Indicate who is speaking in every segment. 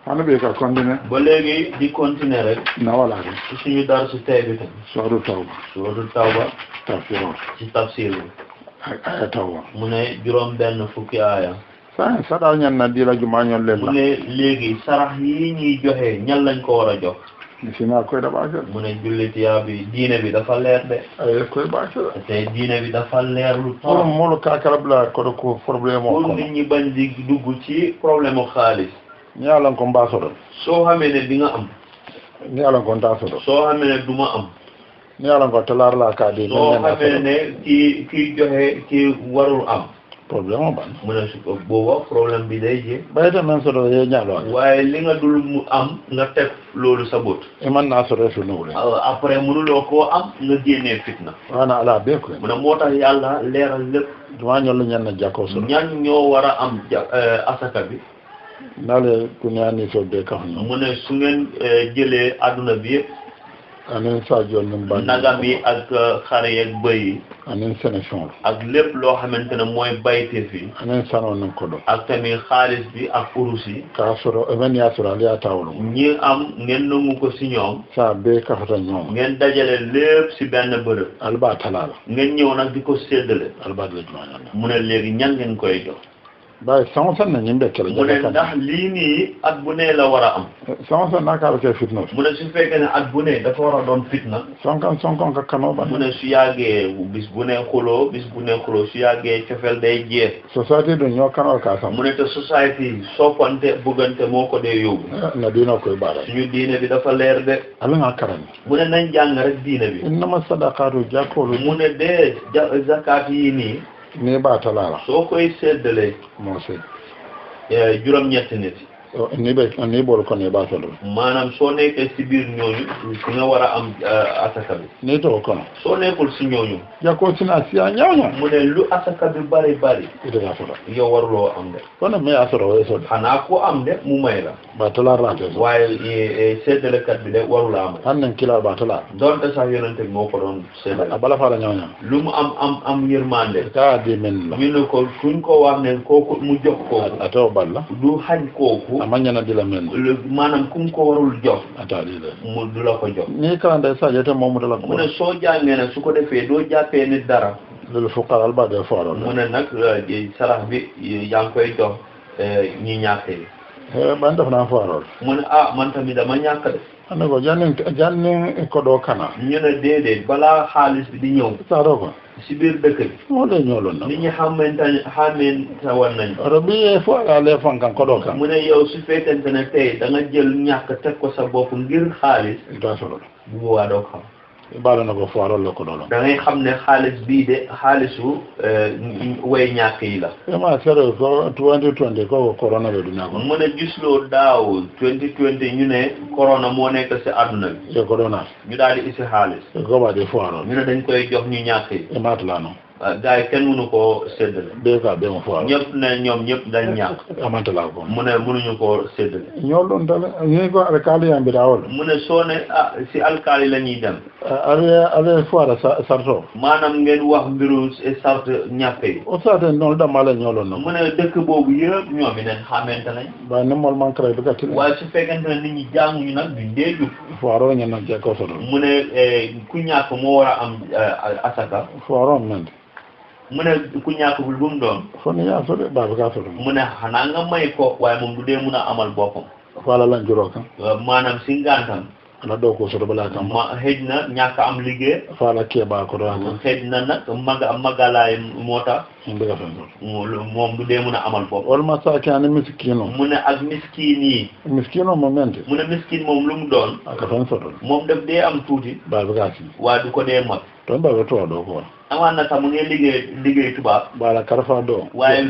Speaker 1: hana ɓe ka continuer
Speaker 2: ba léegi di continuer rek
Speaker 1: na walaade
Speaker 2: ci suñu dar su tey bi tam
Speaker 1: soodu tawba
Speaker 2: soodu tawba
Speaker 1: tafsiro
Speaker 2: ci tafsir bi
Speaker 1: aya tawba
Speaker 2: mu ne juróom benn fukki aaya
Speaker 1: sa saɗa ñan na diila jumañol len
Speaker 2: mu
Speaker 1: la
Speaker 2: ne léegi sarax yi ñuy joxe ñan lañ ko war a jox
Speaker 1: mi sima koye ɗaɓakel
Speaker 2: mu ne jullitiyaa bi diine bi dafa leer de
Speaker 1: ay koye ɓakel
Speaker 2: te diine bi dafa leer lu
Speaker 1: pour
Speaker 2: trop
Speaker 1: molo kakalabla koɗo ko probléme o
Speaker 2: pour
Speaker 1: kono
Speaker 2: nit ñi bañ di dugg ci problème u xaalis
Speaker 1: ni alan ko mbasoɗo
Speaker 2: soo xamee ne di nga am
Speaker 1: ni alan ko ndasoɗo
Speaker 2: soo xamee ne du ma am
Speaker 1: ni alan ko talarla kadi
Speaker 2: soo xamee ne kii joxe kii warul am
Speaker 1: probléme o ban
Speaker 2: mu ne su ko booba problème bi day je
Speaker 1: ɓayde men soɗo ye ñaaloade
Speaker 2: waaye li nga dul mu am nga teg loolu sa bët
Speaker 1: e man na soɗo so nowle
Speaker 2: après mënuloo koo am nga génnee fitna
Speaker 1: wana ala be koye
Speaker 2: mu ne moo tax yàlla leeral lépp
Speaker 1: jumañollo ñanna jakko soɗo
Speaker 2: ñan ñoo war a am asaka bi
Speaker 1: nale kuniyani so be kahno
Speaker 2: mu ne su ngeen jëlee adduna bi yëpp
Speaker 1: anen sadio nin ba
Speaker 2: nagam yi ak xare yeeg bëy yi
Speaker 1: anen sénétion
Speaker 2: ak lépp loo xamante ne mooy bayteef yi
Speaker 1: anen sano nin koɗo
Speaker 2: ak tamit xaalis bi ak urus yi
Speaker 1: ka soɗo emen ya soɗo aliya tawlo
Speaker 2: ñi am ngeen nangu ko si ñoom
Speaker 1: sa be kafata ñoom
Speaker 2: ngeen dajale lépp si benn bërëb
Speaker 1: alba talala
Speaker 2: ngeen ñëw nag di ko séddale
Speaker 1: alba de jumañollo
Speaker 2: mu ne léegi ñan ngeen koy jox
Speaker 1: bay sama san na ñimɓe kele
Speaker 2: mu ne ndax lii nii at bu ne la war a am
Speaker 1: sama san nakaɓe ke fitno
Speaker 2: mu ne su fekkee ne at bu ne dafa war a doon fitna
Speaker 1: sonkon ka kanoɓa
Speaker 2: mu ne su yàggee bis bu ne xuloo su yàggee cofeel day jeex
Speaker 1: société ɗum ño kanoɗo ka sam
Speaker 2: mu ne te société soppante buggante moo ko dee yóbbu
Speaker 1: na dino koye ɓaɗa
Speaker 2: suñu diine bi dafa leer de
Speaker 1: alanga karani
Speaker 2: mu ne nañ jàng rek diine bi
Speaker 1: innama sadaqatu jakkolu
Speaker 2: mu ne dee zakat yi nii
Speaker 1: ni ɓa talala
Speaker 2: soo koy séddalee
Speaker 1: mo sey
Speaker 2: juróom-ñetti nit
Speaker 1: ni ɓol kone ɓa tolo
Speaker 2: maanaam soo nekkee si biir ñooñu si nga war a am asaka bi
Speaker 1: ni to kono
Speaker 2: soo nekkul si ñooñu
Speaker 1: jakko sina siya ñawña
Speaker 2: mu ne lu asaka bi bari bari
Speaker 1: itata soɗo
Speaker 2: yow waruloo am de
Speaker 1: kono mais a soɗo way soɗo
Speaker 2: xanaa ko am de mu may la
Speaker 1: ɓa talarate so
Speaker 2: waaye séddalekat bi de warula am
Speaker 1: hannen kila ɓa talar
Speaker 2: donte sax yonente bi moo ko doon séddale
Speaker 1: a ɓala faala ñawña
Speaker 2: lu mu am yërmande
Speaker 1: ka di men la
Speaker 2: ñu ne ko kuñ ko wax ne kooku mu jox kooku
Speaker 1: a taw balla
Speaker 2: du xañ kooku
Speaker 1: a mañana dila men
Speaker 2: maanaam kum ko warul jox
Speaker 1: a taɗile
Speaker 2: mu du la ko jox
Speaker 1: ni kalande sajete momudala
Speaker 2: mu ne soo jàngee nag su ko defee doo jàppee nit dara
Speaker 1: lel fuqara albade foaro
Speaker 2: mu ne nag sarax bi yaa ngi koy jox ñi ñàkk yi
Speaker 1: ɓan def na foarol
Speaker 2: mu ne man tamit dama ñàkk de
Speaker 1: ande ko jannin koɗo kana
Speaker 2: ñu ne déedéet balaa xaalis bi di ñëw
Speaker 1: saɗo ko
Speaker 2: si biir dëkk bi
Speaker 1: mole ñolon na
Speaker 2: nit ñi xamante wan nañ
Speaker 1: oto ɓi fo ale fankan koɗo kan
Speaker 2: mu ne yow su fekkente ne tey da nga jël ñàkk teg ko sa bopp ngir xaalis
Speaker 1: da soɗo
Speaker 2: bu boobaa doo xam
Speaker 1: mbaɗona ko foirol le koɗo ɗon
Speaker 2: da ngay xam ne xaalis bii de xaalisu way ñàkk yi la
Speaker 1: ema sere ko 2020 ko corona ɓe duna ko
Speaker 2: mu ne gisloo daaw 2020 ñu ne corona moo nekk si àdduna bi
Speaker 1: e corona
Speaker 2: ñu daal di isi xaalis
Speaker 1: ko waɗi foirol
Speaker 2: ñu ne dañ koy jox ñu ñàkk yi
Speaker 1: e matala noon
Speaker 2: gars yi kenn mënu koo séddale
Speaker 1: ɓe ka ɓemo foirol
Speaker 2: ñëpp ne ñoom ñëpp dañ ñàkk
Speaker 1: amantala ko
Speaker 2: mu ne mënuñu koo séddale
Speaker 1: ñolɗon tale ni ko aɗa kaaliyambira wol
Speaker 2: mu ne soo ne si alkaali la ñuy dem
Speaker 1: ale foira sarto
Speaker 2: maanaam ngeen wax mbiru sart ñàkk yi
Speaker 1: o sate noon ɗamale ñolon noon
Speaker 2: mu ne dëkk boobu yëpp ñoom i neen xamante nañ
Speaker 1: ba nimmol mankara ɓe ka til
Speaker 2: waaye su fekkente ne nit ñi jànguñu nag duñ dee jub
Speaker 1: foiro ñanna jekko soɗo
Speaker 2: mu ne ku ñàkk moo war a am asaka
Speaker 1: foiro mente
Speaker 2: mu ne ku ñàkk bul bu mu doon
Speaker 1: foni ya soɗe baɓe ka soɗo
Speaker 2: mu ne xanaa nga may ko waaye moom du dee mun a amal boppam
Speaker 1: fala lan juro kan
Speaker 2: maanaam si ngantam
Speaker 1: ala ɗo ko soɗo ɓala kam
Speaker 2: ma xëj na ñàkk am liggéey
Speaker 1: fala keeɓa ko ɗo kan
Speaker 2: xëj na nag magalaay moo tax
Speaker 1: mbega fen soɗo
Speaker 2: moom du dee mun a amal boppam
Speaker 1: wolma sake ane miskino
Speaker 2: mu ne ak miskin yi
Speaker 1: miskino mo mente
Speaker 2: mu ne miskin moom lu mu doon
Speaker 1: aka fen soɗo
Speaker 2: moom daf dee am tuuti
Speaker 1: baɓe ka si
Speaker 2: waaye du ko dee mag
Speaker 1: toon baɓe towa ɗo ko
Speaker 2: amaan na sax mu ngi liggéey tubaab
Speaker 1: ɓaala karfa ɗo
Speaker 2: waaye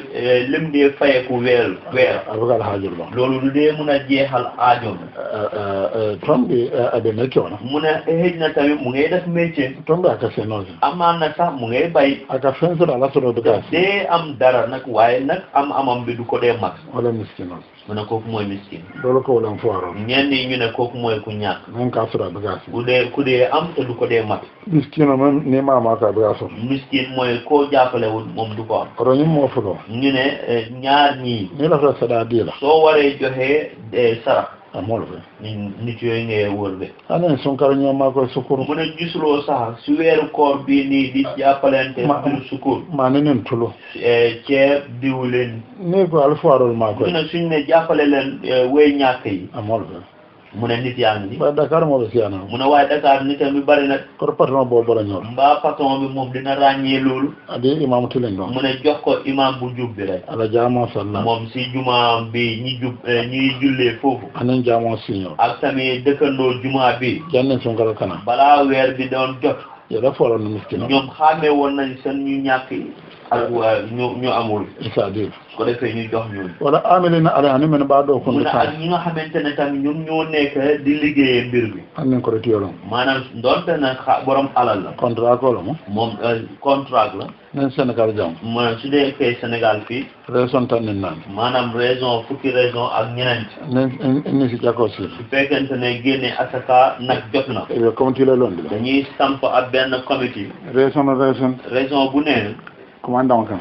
Speaker 2: lim dee fayeku weer
Speaker 1: aɓe kala haajol ɗon
Speaker 2: loolu du dee mun a jeexal aajoom
Speaker 1: toon ɓe aɓe métier ona
Speaker 2: mu ne xëj na tamit mu ngay def métier
Speaker 1: toon ɓe aka senose
Speaker 2: amaan na sax mu ngay bay
Speaker 1: aka fen soɗo ala soɗo ɓe ka si
Speaker 2: dee am dara nag waaye nag amam bi du ko dee mag
Speaker 1: wala miskinose
Speaker 2: mu ne kooku mooy miskin
Speaker 1: dolo ko wolan foiro
Speaker 2: ñenn ñi ñu ne kooku mooy ku ñàkk
Speaker 1: nan ka sura bagasi
Speaker 2: ku dee am te du ko dee mat
Speaker 1: miskino man ni mama ka bagaso
Speaker 2: miskin mooy koo jàppalewul moom du ko am
Speaker 1: oro ñim mo fulo
Speaker 2: ñu ne ñaar ñii
Speaker 1: ni la fa sada di la
Speaker 2: soo waree joxe sarax
Speaker 1: amol fe
Speaker 2: nit yooyu ngay wër de
Speaker 1: anen sunkar ñoo ma ko sukuru
Speaker 2: mu ne gisuloo sax si weeru koor bii nii di jàppalante mbiru sukkur
Speaker 1: ma nenen tulo
Speaker 2: ceeb diwlin
Speaker 1: ni ko al foirol ma ko
Speaker 2: mu ne suñ ne jàppale leen wéy ñàkk yi
Speaker 1: amol fe
Speaker 2: mu ne nit yaa ngi
Speaker 1: ba Dakar mo be siana
Speaker 2: mu ne waaye Dakar nit mi bari na
Speaker 1: ko patron bo bala ñor
Speaker 2: mbaa patron bi moom dina ràññee loolu
Speaker 1: adi imam tilen do
Speaker 2: mu ne jox ko imam bu jub bi rek
Speaker 1: ala jamo sallam
Speaker 2: moom si juma bi ñi jullee foofu
Speaker 1: anen jamo siño
Speaker 2: ak tamit dëkkandoo juma bi
Speaker 1: janne sunkar kana
Speaker 2: balaa weer bi doon jot
Speaker 1: ya da foiro no miskino
Speaker 2: ñoom xàmmee woon nañ seen ñu ñàkk yi ak ñu amul
Speaker 1: isa di
Speaker 2: ko defee ñu jox ñooñu
Speaker 1: wala amilina ala ani men ba do ko
Speaker 2: mu ne
Speaker 1: no
Speaker 2: ak ñi nga xamante ne tamit ñoom ñoo nekk di liggéeyee mbir bi
Speaker 1: anen ko retiyolon
Speaker 2: maanaam doonte na borom alal la
Speaker 1: contrat ko lo mo
Speaker 2: moom contrat la
Speaker 1: nen Sénégal jam
Speaker 2: maanaam su dee kay Sénégal fii
Speaker 1: raison tan nen nan
Speaker 2: maanaam raison fukki raison ak ñeneen
Speaker 1: nen ni si jako si
Speaker 2: su fekkente ne génne asaka nag jot na
Speaker 1: e comme tu le londi
Speaker 2: dañuy samp ab benn comité
Speaker 1: raison
Speaker 2: raison bu ne
Speaker 1: commandant kan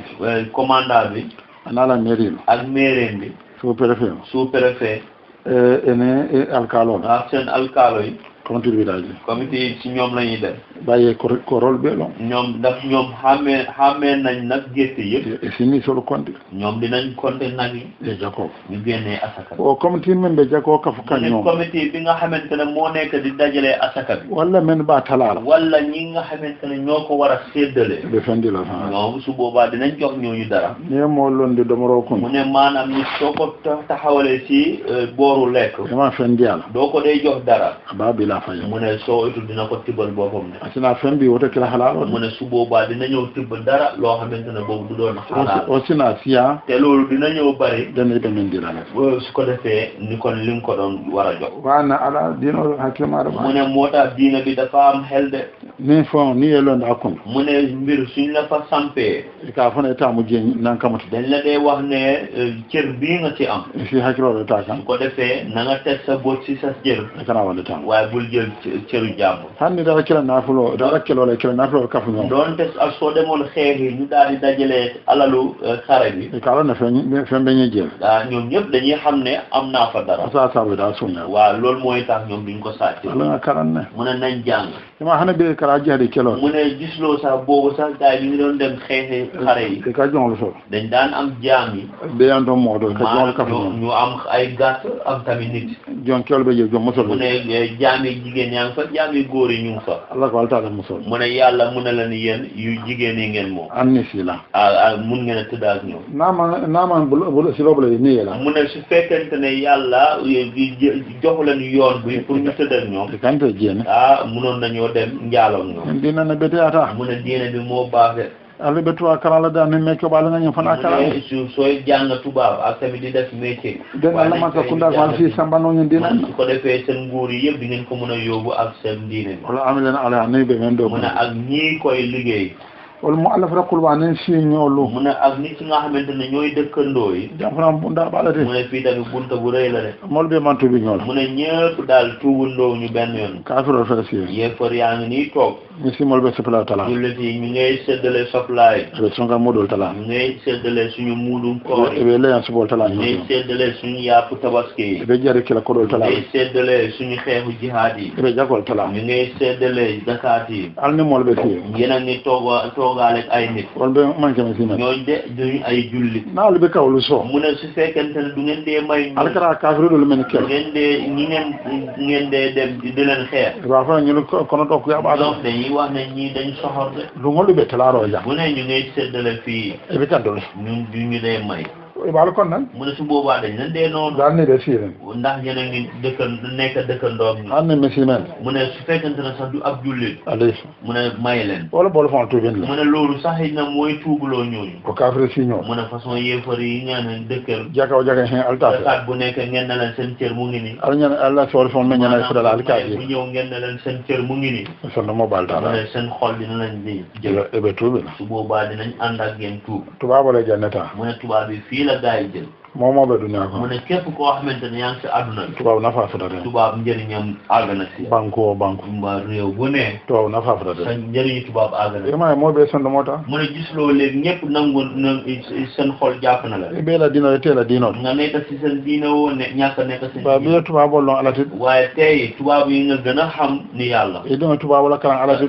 Speaker 2: commandant bi
Speaker 1: anala mairie
Speaker 2: ak maire bi sous-préfet
Speaker 1: ene alkalo
Speaker 2: ak seen alkaalo yi
Speaker 1: comité village
Speaker 2: comité yi ci ñoom la ñuy def
Speaker 1: bàyyee ko rôle be lo
Speaker 2: ñoom ndax ñoom xàmmee nañ nag gerte yëpp
Speaker 1: e fini solo compte
Speaker 2: ñoom dinañ compter nag yi
Speaker 1: e jako
Speaker 2: ñu génnee asaka bi
Speaker 1: o comité men be jako kafu kan ñoom
Speaker 2: comité bi nga xamante ne moo nekk di dajalee asaka bi
Speaker 1: walla men ba talala
Speaker 2: wala ñi nga xamante ne ñoo ko war a séddale
Speaker 1: be fendi la fa
Speaker 2: ñoom su boobaa dinañ jox ñooñu dara
Speaker 1: ne moo londi domoro ko
Speaker 2: mu ne maanaam nit soo ko taxawalee ci booru lekk
Speaker 1: dama fendi ala
Speaker 2: doo ko dee jox dara
Speaker 1: ba bi la fa
Speaker 2: mu ne soo itul dina ko tibbal boppam ne
Speaker 1: asina fendi woto kila halalo
Speaker 2: mu ne su boobaa dina ñëw tibbal dara loo xamante ne boobu du doon xalaat
Speaker 1: o sina siya
Speaker 2: te loolu dina ñëw bari
Speaker 1: dana be men dila la
Speaker 2: su ko defee ni kon li nga ko doon war a jox
Speaker 1: wana ala dino hakima da
Speaker 2: mu ne moo tax diina bi dafa am xel de
Speaker 1: ni fon ni yelonde akon
Speaker 2: mu ne mbir suñ la fa sampee
Speaker 1: ka fona eta mu jeñ nan kamata
Speaker 2: dañ la dee wax ne cër bii nga ci am
Speaker 1: si hakilo ta kan
Speaker 2: su ko defee na nga teg sa bot si sa jël
Speaker 1: kana wala tan
Speaker 2: waaye bul jël cëru jàmm
Speaker 1: hanni dara kila nafulo dara kilo la kila nafulo kafu ñoo
Speaker 2: doon te ak soo demoon xeex yi ñu daal di dajalee alalu xare bi
Speaker 1: ka la na fen be ñi jël
Speaker 2: ñoom ñëpp dañuy xam ne am naa fa dara
Speaker 1: sa sabu da sunna
Speaker 2: waaw loolu mooy tax ñoom duñ ko sàcc
Speaker 1: la nga karan ne
Speaker 2: mu ne nañ jàng
Speaker 1: ma hana be kala jihadi kilo
Speaker 2: mu ne gisloo sax boobu sax gars yi ñu ngi doon dem xeexi xare yi
Speaker 1: ka jonglu so
Speaker 2: dañ daan am jaam yi
Speaker 1: be yanto modo ka jonglu kafu
Speaker 2: ñu am ay gàtt am tamit nit
Speaker 1: jon kelo be jom musol
Speaker 2: mu ne jaam yi jigéen yaa ngi fa jaam yi góor yi ñu ngi fa
Speaker 1: Allah ko alta la musol
Speaker 2: mu ne yàlla mu ne la ni yéen yu jigéen yi ngeen moom
Speaker 1: anni sila
Speaker 2: mun ngeen a tëdd ak ñoom
Speaker 1: naama bul si loolu ni yela
Speaker 2: mu ne su fekkente ne yàlla joxu leen yoon bi pour ñu tëdd ak ñoom
Speaker 1: kante jene
Speaker 2: munoon nañoo dem njaaloo ñoom
Speaker 1: dina na bete ata
Speaker 2: mu ne diine bi moo baax de
Speaker 1: Allah be tuwa kala da ne me ko bala nga fana kala
Speaker 2: su sooy jàng tubaab ak tamit di def métier
Speaker 1: den Allah ma ta kunda fa fi sambano ñu dina
Speaker 2: su ko defee seen nguur yi yëpp di ngeen ko mën a yóbbu ak seen diine bi
Speaker 1: wala amilen ala ne be men do
Speaker 2: mu ne ak ñii koy liggéey
Speaker 1: wala mu alaf rakul wa nen si ñoolu
Speaker 2: mu ne ak nit ñi nga xamante ne ñooy dëkkandoo yi
Speaker 1: jafram bunda balate
Speaker 2: mu ne fii tamit bunta bu rëy la de
Speaker 1: mol be mantu bi ñool
Speaker 2: mu ne ñëpp daal tuubandoo ñu benn yoon
Speaker 1: kafiro fa si
Speaker 2: yéefar yaa ngi nii toog
Speaker 1: mi si mol be sepla tala
Speaker 2: jullit yi ñu ngay séddale soplaay
Speaker 1: be songa modol tala
Speaker 2: ñu ngay séddale suñu muudum koor yi
Speaker 1: be leyan subol tala
Speaker 2: ñu ngay séddale suñu yàpp tabaski yi
Speaker 1: be jari kila kodol tala
Speaker 2: ñu ngay séddale suñu xeexu jihaad yi
Speaker 1: be jakol tala
Speaker 2: ñu ngay séddale zakat yi
Speaker 1: al ni mol be si
Speaker 2: yéen a ngi toogaale ak ay nit
Speaker 1: won be man ke si
Speaker 2: ñooñu de duñu ay jullit
Speaker 1: na lu be kawlu so
Speaker 2: mu ne su fekkente ne du ngeen dee may
Speaker 1: al kara kafiro do men kel
Speaker 2: ngeen dee ngeen dee dem di leen xeex
Speaker 1: wa fa ñu kono to ko ya ba
Speaker 2: donc dañuy wax ne ñii dañ soxor de
Speaker 1: lu ngol be tala ro ja
Speaker 2: bu ne ñu ngay séddale fii
Speaker 1: e be kaddo
Speaker 2: ñun du ñu dee may
Speaker 1: ibal kon nan
Speaker 2: mu ne su boobaa dañ leen dee noonu
Speaker 1: dal ne de siren
Speaker 2: ndax yéen a ngi nekk dëkkandoom ñi
Speaker 1: an ne mesimen
Speaker 2: mu ne su fekkente ne sax du ab jullit
Speaker 1: alayhi
Speaker 2: mu ne may leen
Speaker 1: wala bol fon to ben la
Speaker 2: mu ne loolu sax yi na mooy tuubuloo ñooñu
Speaker 1: ko kafre si ñoo
Speaker 2: mu ne façon yéefar yi ngeen dëkkal
Speaker 1: jakaw jaka hen alta
Speaker 2: kat bu nekk ngeen ne leen seen cër mu ngi nii
Speaker 1: al ñan Allah so fon men ñana ko dal alka
Speaker 2: bu ñëw ngeen ne leen seen cër mu ngi nii
Speaker 1: so no mobile
Speaker 2: mu
Speaker 1: dala
Speaker 2: ne seen xol dina leen di jël
Speaker 1: e be tuube
Speaker 2: su boobaa dinañ ànd ak yéen tuub
Speaker 1: tuba wala jannata
Speaker 2: mu ne tubaab bi fii la gaa yi jël
Speaker 1: momo be dunya ko
Speaker 2: mu ne képp koo xamante ne yaa ngi si àdduna bi
Speaker 1: tubaab nafa fotade
Speaker 2: tubaab njëriñam àgg na si
Speaker 1: banko banko
Speaker 2: mba réew bu ne
Speaker 1: tubaab nafa
Speaker 2: sa
Speaker 1: fotade
Speaker 2: njëriñu tubaab àgg na
Speaker 1: ma mo be son mota
Speaker 2: mu ne gisuloo léegi ñëpp nangu na seen xol jàpp na la
Speaker 1: be la dina te la dino
Speaker 2: nga nekk si seen diine woo ne ñàkk a nekk seen
Speaker 1: ba be tubaab bolon alati
Speaker 2: waaye tey tubaab yi nga gën a xam ni yàlla
Speaker 1: e do tubaab wala kan alati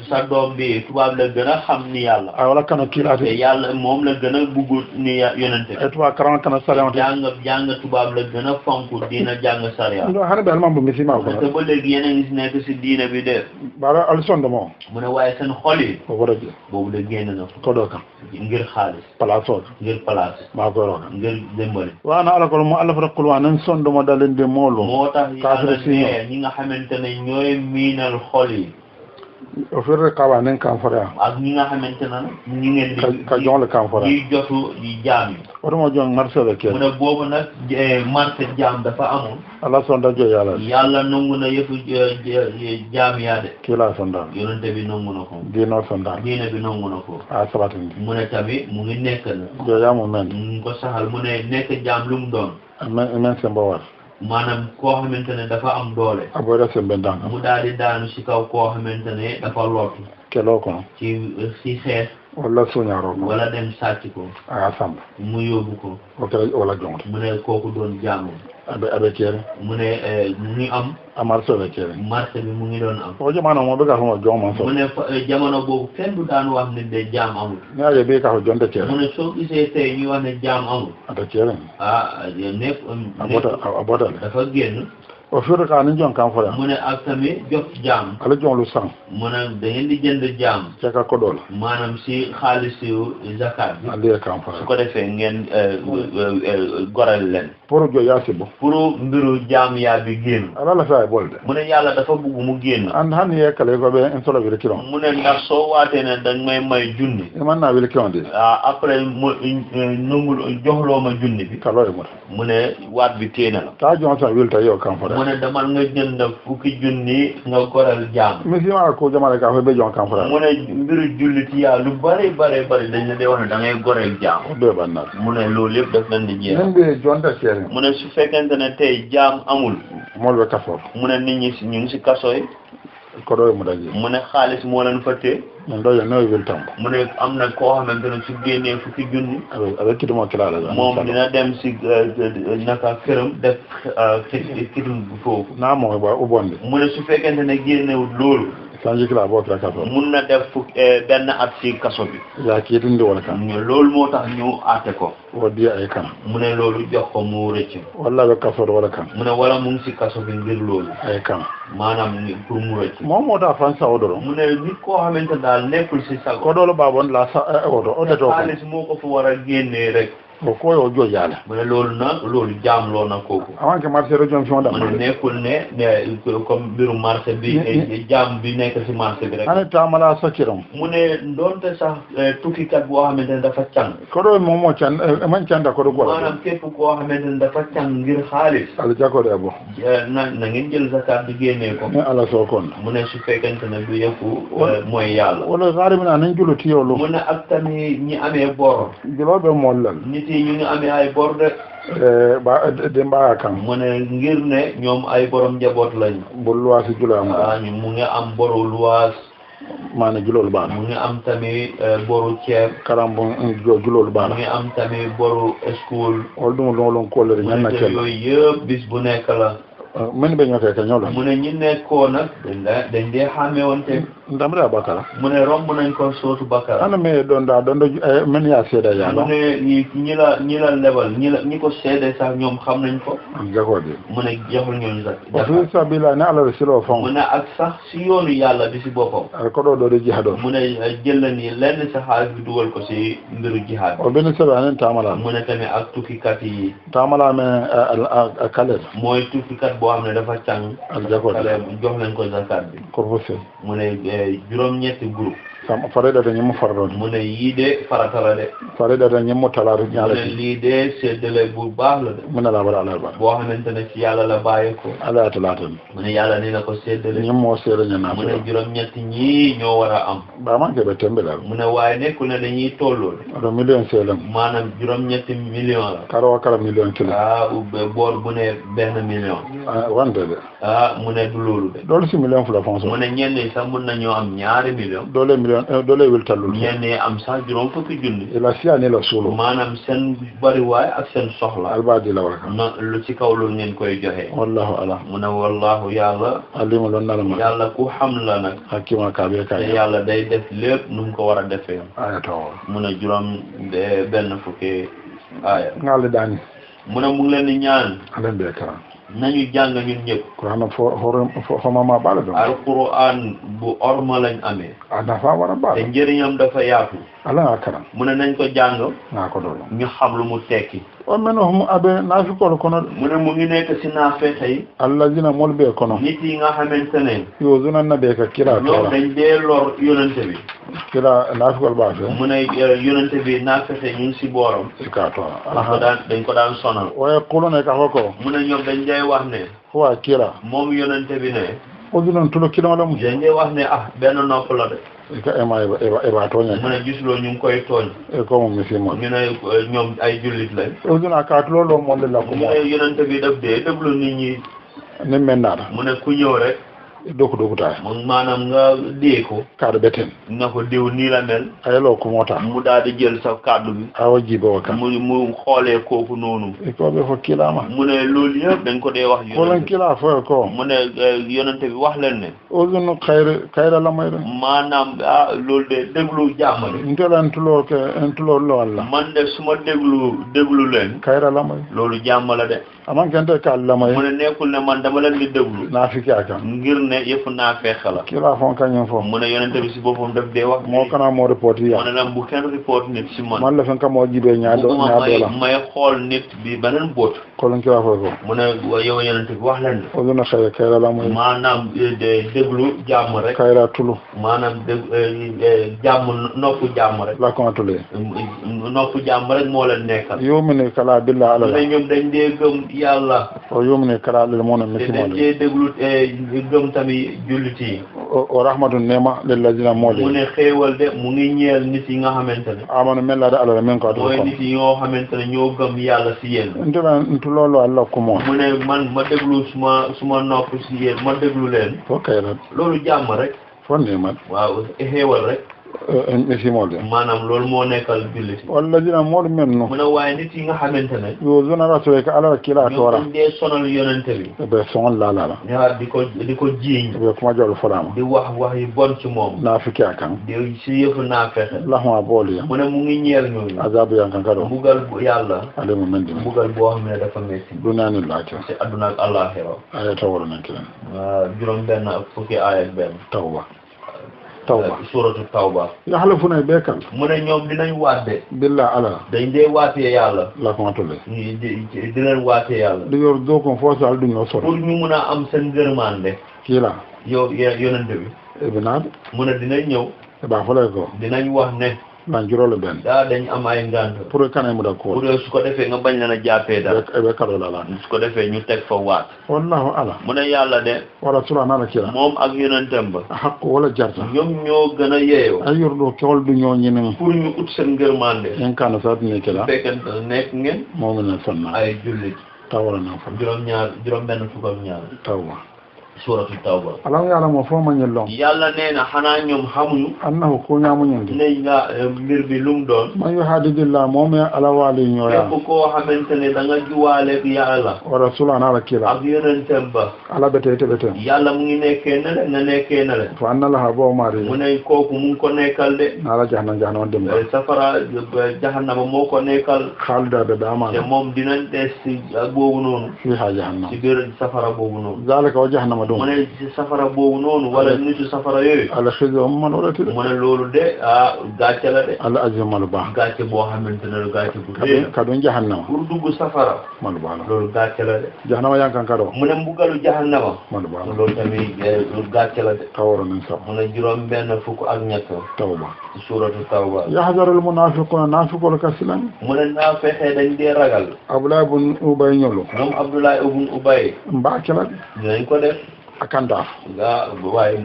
Speaker 2: sa doom bi tubaab la gën a xam ni yàlla
Speaker 1: ay wala kan
Speaker 2: te
Speaker 1: kilati
Speaker 2: yàlla moom la gën a bugg ni yonente
Speaker 1: e tubaab karan kan salam
Speaker 2: jàng tubaab la gën a fonk dina jàng sariya
Speaker 1: ndo hana be alman bu misima ko
Speaker 2: te ba léegi yéen a ngi si nekk si diine bi de
Speaker 1: bara al son mo
Speaker 2: mu ne waaye seen xol yi
Speaker 1: ko waraje
Speaker 2: boobu de génn na
Speaker 1: ko do kan
Speaker 2: ngir xaalis
Speaker 1: palaso
Speaker 2: ngir place
Speaker 1: ma ko ro
Speaker 2: ngir dimbali
Speaker 1: wa ana ala ko mo ala fa qul wa nan son mo dalende molo
Speaker 2: moo tax
Speaker 1: Kaafir
Speaker 2: yàlla
Speaker 1: si ñoom.
Speaker 2: ne ñi nga xamante ne ñooy miinal xol yi
Speaker 1: o ferre kawa nen kan fora
Speaker 2: ak ñi nga xamante ne ñi ngeen di
Speaker 1: ka jonle kan fora
Speaker 2: di jotu di jaam yi
Speaker 1: oto mo jon marché be ke
Speaker 2: mu ne boobu nag marché jaam dafa amoon
Speaker 1: ala son da jo yala
Speaker 2: yàlla nangu na yëfu jaam yaa de
Speaker 1: kila son da
Speaker 2: yonente bi nangu na ko
Speaker 1: dino son da
Speaker 2: diine bi nangu na ko
Speaker 1: a sabatin
Speaker 2: mu ne tamit mu ngi nekk na
Speaker 1: jo ya mo men
Speaker 2: mu ngi ko saxal mu ne nekk jaam lu mu doon
Speaker 1: men sembo war
Speaker 2: maanaam koo xamante ne dafa am doole
Speaker 1: aboyra sembe dan
Speaker 2: mu daal di daanu si kaw koo xamante ne dafa lottu
Speaker 1: kelo ko
Speaker 2: ci xeex
Speaker 1: wala suñaro ko
Speaker 2: wala dem sàcc ko
Speaker 1: a samba
Speaker 2: mu yóbbu ko
Speaker 1: o kala wala jonte
Speaker 2: mu ne kooku doon jaamu
Speaker 1: abe kere
Speaker 2: mu ne mu ngi am
Speaker 1: a marché be kere
Speaker 2: marché bi mu ngi doon am
Speaker 1: o jamana mo be ka ho jon man so
Speaker 2: mu ne jamono boobu kenn du daan wax ne de jaam amul
Speaker 1: ne ay be ka ho jonde kere
Speaker 2: mu ne soo gisee tey ñuy wax ne jaam amul
Speaker 1: ata kere
Speaker 2: nekk
Speaker 1: abota
Speaker 2: dafa génn
Speaker 1: o ferre ka ni jon kan fora
Speaker 2: mu ne ak tamit jot jaam
Speaker 1: ala jon lu sang
Speaker 2: mu ne da ngeen di jënd jaam
Speaker 1: ci ka ko dol
Speaker 2: maanaam si xaalisu zakat bi
Speaker 1: ali kan
Speaker 2: su
Speaker 1: fora
Speaker 2: ko defee ngeen goral leen
Speaker 1: pour jo yasibo
Speaker 2: pour mbiru jaam yaa bi génn
Speaker 1: ala la fa bolde
Speaker 2: mu ne yàlla dafa bugg mu génn
Speaker 1: and han ye kale ko be en solo bi kilon
Speaker 2: mu ne ndax soo waatee ne dañ may junni
Speaker 1: e man na wi kilon de
Speaker 2: après mu nungul joxloo ma junni bi
Speaker 1: kalo e mo
Speaker 2: mu ne waat bi téena la
Speaker 1: ta jon sa wilta yo kan fora
Speaker 2: mu ne damal nga jënd fukki junni nga goral jaam
Speaker 1: mi si ma ko jamale ka ho be jon kan fora
Speaker 2: mu ne mbiru jullit yaa lu bari bari dañ la dee wax ne da ngay goreel jaam
Speaker 1: o be banna
Speaker 2: mu ne loolu yëpp daf leen di jeex
Speaker 1: nem be jonta kere
Speaker 2: mu ne su fekkente ne tey jaam amul
Speaker 1: mo be kaso
Speaker 2: mu ne nit ñi ñu ngi si kaso yi
Speaker 1: ko do mo daji
Speaker 2: mu ne xaalis moo leen fa tee
Speaker 1: mon do yo no wiltam
Speaker 2: mu ne am na koo xamante ne su génnee fukki junni
Speaker 1: avec kiti mo kila la
Speaker 2: moom dina dem si naka këram def kitum foofu
Speaker 1: na mo ba ubonde
Speaker 2: mu ne su fekkente ne génnewul loolu
Speaker 1: sanji kila bo kila kaso
Speaker 2: mun na def benn at si kaso bi
Speaker 1: ya kiti ndi wala kan
Speaker 2: loolu moo tax ñu àtte ko
Speaker 1: o di ay kan
Speaker 2: mu ne loolu jox ko mu rëcc
Speaker 1: wala be kaso wala kan
Speaker 2: mu ne wala mu ngi si kaso bi ngir loolu
Speaker 1: ay kan
Speaker 2: maanaam pour mu rëcc
Speaker 1: mo mo ta fan sa odoro
Speaker 2: mu ne nit koo xamante daal nekkul si sago
Speaker 1: ko do ba bon la sa odo o de to
Speaker 2: xaalis moo ko fa war a génnee rek
Speaker 1: o ko yo jo yala
Speaker 2: mu ne loolu jaam loo na kooku
Speaker 1: avant que marché region fi wonda
Speaker 2: mu ne nekkul ne comme mbiru marché bi jaam bi nekk si marché bi rek
Speaker 1: ane tamala sakiram
Speaker 2: mu ne doonte sax tukkikat boo xamante ne dafa càng
Speaker 1: ko do mo mo can man canda ko do go
Speaker 2: maanaam képp koo xamante ne dafa càng ngir xaalis
Speaker 1: ala jako de bo
Speaker 2: na ngeen jël zakat bi génnee ko
Speaker 1: ne ala so kon
Speaker 2: mu ne su fekkente ne du yëfu mooy yàlla
Speaker 1: wala gaari mina nañ julu tiyo lu
Speaker 2: mu ne ak tamit ñi amee bor
Speaker 1: jilo be mollal
Speaker 2: nit yi ñu ngi amee ay bor de
Speaker 1: ba de mbaa kan
Speaker 2: mu ne ngir ne ñoom ay borom njaboot lañ
Speaker 1: bu luwaasi jula am
Speaker 2: mu ngi am boru luwaas
Speaker 1: maana julol baax
Speaker 2: mu ngi am tamit boru ceeb
Speaker 1: karambo julol baax
Speaker 2: mu ngi am tamit boru school
Speaker 1: wol dum lon ko le ñan na kel
Speaker 2: yooyu yëpp bis bu nekk la
Speaker 1: men be ñote ka ñolo
Speaker 2: mu ne ñi nekkoo nag dañ dee xàmmee wante
Speaker 1: ndamra bakara
Speaker 2: mu ne romb nañ ko sootu bakara
Speaker 1: ana me don da don men ya seeda ya
Speaker 2: mu ne ñi la lebal ñi ko seede sax ñoom xam nañ ko
Speaker 1: jago de
Speaker 2: mu ne joxul ñoom sax
Speaker 1: wa fi sabila ne ala silo fon
Speaker 2: mu ne ak sax si yoonu yàlla bi si boppam
Speaker 1: ko do de jihado
Speaker 2: mu ne jël na ni lenn sa xaalis bi dugal ko si mbiru jihaad
Speaker 1: o ben sebe anen tamala
Speaker 2: mu ne tamit ak tukkikat yi
Speaker 1: tamala me kale
Speaker 2: mooy tukkikat boo xam ne dafa càng
Speaker 1: aljako
Speaker 2: xale jox nañ ko zakat bi
Speaker 1: korfo se
Speaker 2: mu ne juróom-ñetti groupe
Speaker 1: sam farida da ñimo fardo
Speaker 2: mu ne yii de farata la de
Speaker 1: farida da ñimo talaatu
Speaker 2: mu
Speaker 1: ñaala
Speaker 2: ne lii de séddale bu baax la de
Speaker 1: mu ne la bara ala ba
Speaker 2: boo xamante ne ci yàlla la bàyyi ko
Speaker 1: ala talaata
Speaker 2: mu ne yàlla ni la ko séddale
Speaker 1: ñimo seere ñana
Speaker 2: mu ne juróom-ñetti ñii ñoo war a am
Speaker 1: ba man ke be tembe la
Speaker 2: mu ne waaye nekkul ne dañuy tolloo de
Speaker 1: do million seelam
Speaker 2: maanaam juróom-ñetti million la
Speaker 1: karo kala million kilo
Speaker 2: bool bu ne benn million
Speaker 1: wante de
Speaker 2: mu ne du loolu de
Speaker 1: doolu si million fula fonso
Speaker 2: mu ne ñenn ñi sax mun nañoo am ñaari million
Speaker 1: doole million doole wil tallul
Speaker 2: ñenn ñi am sax juróom fukki junni
Speaker 1: ila siya ni la suulu
Speaker 2: maanaam seen bariwaay ak seen soxla
Speaker 1: albadi la wala
Speaker 2: na lu ci kaw loolu ngeen koy joxe
Speaker 1: wallahu ala
Speaker 2: mu ne wallahu yàlla
Speaker 1: alimu lon nalama
Speaker 2: yàlla ku xam la nag
Speaker 1: hakima ka be
Speaker 2: te
Speaker 1: kay
Speaker 2: yàlla day def lépp nu mu ko war a defee
Speaker 1: aya taw
Speaker 2: mu ne juróom benn fukki aaya
Speaker 1: ngal dani
Speaker 2: mu ne mu ngi leen di ñaan
Speaker 1: alen be kara
Speaker 2: nañu jàng ñun ñëpp
Speaker 1: qur'an fo mama bala do
Speaker 2: alquran bu orma lañ amee
Speaker 1: ana fa wara
Speaker 2: te
Speaker 1: bala
Speaker 2: njëriñam dafa yaatu
Speaker 1: ala akara
Speaker 2: mu ne nañ ko jàng
Speaker 1: na ko do
Speaker 2: ñu xam lu mu tekki
Speaker 1: o men hum abe nafikol kono
Speaker 2: mu ne mu ngi nekk si naafeexa yi
Speaker 1: allazina mol be kono
Speaker 2: nit yi nga xamante ne
Speaker 1: yuzuna nabe ka kila
Speaker 2: ñoom
Speaker 1: tora
Speaker 2: dañ dee lor yonente bi
Speaker 1: kila nafikol ba fe
Speaker 2: mu ne yonente bi naafeexe ñu ngi si booram
Speaker 1: ka tora
Speaker 2: dañ ko daan sonal
Speaker 1: wa yaquluna ka hoko
Speaker 2: mu ne ñoom dañ dee wax ne
Speaker 1: huwa kila
Speaker 2: moom yonente bi ne
Speaker 1: odunon tulo kila wala mu
Speaker 2: dañ dee wax ne benn nopp la de
Speaker 1: ka ema eba tonya
Speaker 2: mu ne gisuloo ñu ngi koy tooñ
Speaker 1: e ko mo misimo
Speaker 2: ñu ne ñoom ay jullit lañ
Speaker 1: oduna ka tulo lo mo le la ko
Speaker 2: mu
Speaker 1: mo
Speaker 2: ne yonente bi daf dee déglu nit ñi
Speaker 1: ne menna
Speaker 2: mu ne ku ñëw rek
Speaker 1: doku ta
Speaker 2: mu maanaam nga dee ko
Speaker 1: ka de beten
Speaker 2: na ko diw nii la mel
Speaker 1: ay lo ko mota
Speaker 2: mu daal di jël sa kàddu bi
Speaker 1: awa jibo ka
Speaker 2: mu xoolee kooku noonu
Speaker 1: e ko be fo kila ma
Speaker 2: mu ne loolu yëpp dañ ko dee wax
Speaker 1: ko lan
Speaker 2: yonente
Speaker 1: kila fo ko
Speaker 2: mu ne yonente bi wax leen ne
Speaker 1: odunu khayra la mayre
Speaker 2: maanaam loolu de déglu jàmm de
Speaker 1: ntelan tulo ke en tulo lo alla
Speaker 2: man de su ma déglu leen
Speaker 1: khayra la may
Speaker 2: loolu jàmm la de
Speaker 1: aman kente ka la may
Speaker 2: mu ne nekkul ne man dama leen di déglu
Speaker 1: nafiki aka
Speaker 2: ngir ne yëpp naa feex la
Speaker 1: kila fon kanyen fo
Speaker 2: mu ne yonente bi si boppam daf dee wax
Speaker 1: mo kana mo report ya
Speaker 2: mu ne nag bu kenn report nit si man
Speaker 1: man la fen ka mo jibe nyaado
Speaker 2: bugguma
Speaker 1: la
Speaker 2: may xool nit bi beneen bóot
Speaker 1: ko lan kila fo ko
Speaker 2: mu ne yow yonente bi wax leen de
Speaker 1: oduna khayra la may
Speaker 2: maanaam déglu jàmm rek
Speaker 1: khayra tulu
Speaker 2: maanaam jàmm noppu jàmm rek
Speaker 1: la ko tule
Speaker 2: noppu jàmm rek moo leen nekkal
Speaker 1: yomine kala billah ala
Speaker 2: mu ne ñoom dañ dee gëm yàlla
Speaker 1: o yomine kala le mona
Speaker 2: te
Speaker 1: misimo
Speaker 2: dañ dee déglu gëm tamit jullit yi
Speaker 1: o rahmatun nema lil ladina moli
Speaker 2: mu ne xéewal de mu ngi ñeel nit yi nga xamante ne
Speaker 1: amana mella da ala men ko to
Speaker 2: mooy
Speaker 1: ko
Speaker 2: nit yi ñoo xamante ne ñoo gëm yàlla si yéen
Speaker 1: ndela ntulolo alla ko mo
Speaker 2: mu ne man ma déglu suma nopp si yéen ma déglu leen
Speaker 1: fo kayra
Speaker 2: loolu jàmm rek
Speaker 1: fo nema
Speaker 2: waaw xéewal rek
Speaker 1: misimo de
Speaker 2: maanaam loolu moo nekkal jullit yi
Speaker 1: walladina mol men no
Speaker 2: mu ne waaye nit yi nga xamante ne
Speaker 1: yo zona rasul ka ala kila
Speaker 2: ñoom
Speaker 1: tora
Speaker 2: dañ dee sonal yonente bi
Speaker 1: be son la la
Speaker 2: ñaar di ko jiiñ
Speaker 1: be kuma jol folama
Speaker 2: di wax yu bon ci moom
Speaker 1: nafiki akan
Speaker 2: di si yëfu naa fexe
Speaker 1: lahma boli
Speaker 2: mu ne mu ngi ñeel ñooñu
Speaker 1: azabu yankan kado
Speaker 2: mbugal bu yàlla
Speaker 1: ale mo mendi
Speaker 2: mbugal boo xam ne dafa metti
Speaker 1: dunani laacha
Speaker 2: si adduna ak àllaaxira
Speaker 1: ay tawro nan kilan
Speaker 2: juróom benn ak fukki aaya ak benn
Speaker 1: tawba
Speaker 2: suratu tawba
Speaker 1: ya halafuna be kan
Speaker 2: mu ne ñoom dinañ waatde
Speaker 1: billah ala
Speaker 2: dañ dee waatee yàlla
Speaker 1: la ko tole
Speaker 2: di leen waatee yàlla
Speaker 1: du yor do ko fo sal du ñoo
Speaker 2: pour
Speaker 1: solo
Speaker 2: ñu mun a am seen ngërmande
Speaker 1: kila
Speaker 2: yow yonente bi
Speaker 1: ibnad
Speaker 2: mu ne dinañ ñëw
Speaker 1: e ba fole ko
Speaker 2: dinañ wax ne
Speaker 1: ban jurole ben
Speaker 2: dañ am ay ngant
Speaker 1: pour kanay mu da ko
Speaker 2: pour su ko defee nga bañ leen a jàppee dara
Speaker 1: be kado la la
Speaker 2: su ko defee ñu teg fa waat
Speaker 1: wallahu ala
Speaker 2: mu ne yàlla de
Speaker 1: wala surana la kila
Speaker 2: moom ak yonentem ba
Speaker 1: hakko wala jarta
Speaker 2: ñoom ñoo gën a yeeyoo
Speaker 1: ay yordo kewol du ñoo ñinen
Speaker 2: pour ñu ut seen ngërmande
Speaker 1: en kana sa ni kila
Speaker 2: fekkente nekk ngeen
Speaker 1: moomina sonna
Speaker 2: ay jullit
Speaker 1: tawra na fa
Speaker 2: juróom benn fukk ak ñaar
Speaker 1: tawba
Speaker 2: suratu tawba
Speaker 1: alam yàlla mo fo ma ñellon
Speaker 2: yàlla nee na xanaa ñoom xamuñu
Speaker 1: annahu ko ñaamu ñende
Speaker 2: ne nga mbir bi lum doon
Speaker 1: man yu hadidillah moome ala wali ñoya
Speaker 2: képp koo xamante ne da nga juwaaleeg yàlla
Speaker 1: wa rasulana ala kila
Speaker 2: ak yonentem ba
Speaker 1: ala bete bete
Speaker 2: yàlla mu ngi nekkee na le nga nekkee na le
Speaker 1: fa anna laha bo mari
Speaker 2: mu ne kooku mu ngi ko nekkal de
Speaker 1: ala jahannama dem
Speaker 2: safara jahannama moo ko nekkal
Speaker 1: khalida be dama
Speaker 2: te moom dinañ des si boobu noonu
Speaker 1: fi ha jahannama
Speaker 2: ci biir safara boobu noonu
Speaker 1: zalika wa jahannama do
Speaker 2: mu ne ci safara boobu noonu wala nitu safara yooyu
Speaker 1: ala khizo man walati
Speaker 2: mu ne loolu de gàcce la de
Speaker 1: ala ajmalu ba
Speaker 2: gàcce boo xamante ne lu gàcce bu rëy
Speaker 1: ka do jahannama
Speaker 2: pour dugg safara
Speaker 1: malu ba
Speaker 2: loolu gàcce la de
Speaker 1: jahannama yankan ka do
Speaker 2: mu ne mbugalu jahannama
Speaker 1: malu ba
Speaker 2: loolu tamit lu gàcce la de
Speaker 1: taworo nin sa
Speaker 2: mu ne juróom benn fukk ak ñett
Speaker 1: tawba
Speaker 2: ci suuratu tawba
Speaker 1: yahzarul munafiquna nafiqul kasilan
Speaker 2: mu ne naa fexe dañ dee ragal
Speaker 1: abla ibn ubay ñolo
Speaker 2: ñoom Abdullah ibn Ubay
Speaker 1: mba kala
Speaker 2: dinañ ko def
Speaker 1: akanda
Speaker 2: nga waaye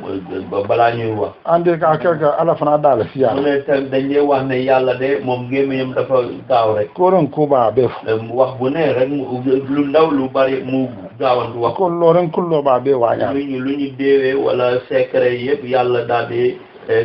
Speaker 2: balaa ñuy wax
Speaker 1: ande ka kerga ala fana dala siya
Speaker 2: mu ne tam dañ dee wax ne yàlla de moom gémmiñam dafa gaaw rek
Speaker 1: koron kuba be
Speaker 2: wax bu ne rek lu ndaw lu bari mu gaawantu wax
Speaker 1: ko loren kullo ba be waña
Speaker 2: lu ñu deewee wala secret yëpp yàlla daal di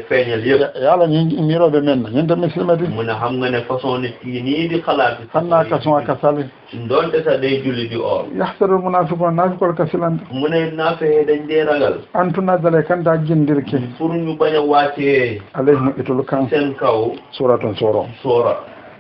Speaker 2: feeñal yëpp
Speaker 1: yàlla ñi miroɓe men ñin tamit silmati
Speaker 2: mu ne xam nga ne façon nit yi nii di xalaat
Speaker 1: hanna kason ka sali
Speaker 2: doonte sax day julli di or
Speaker 1: yahsaru munafiqun nafiqul kasilan
Speaker 2: mu ne naa fexe dañ dee ragal
Speaker 1: antu nazale kan da jindirke
Speaker 2: pour ñu bañ a wàccee
Speaker 1: alayhim itul kan
Speaker 2: seen kaw
Speaker 1: suratun soro
Speaker 2: soora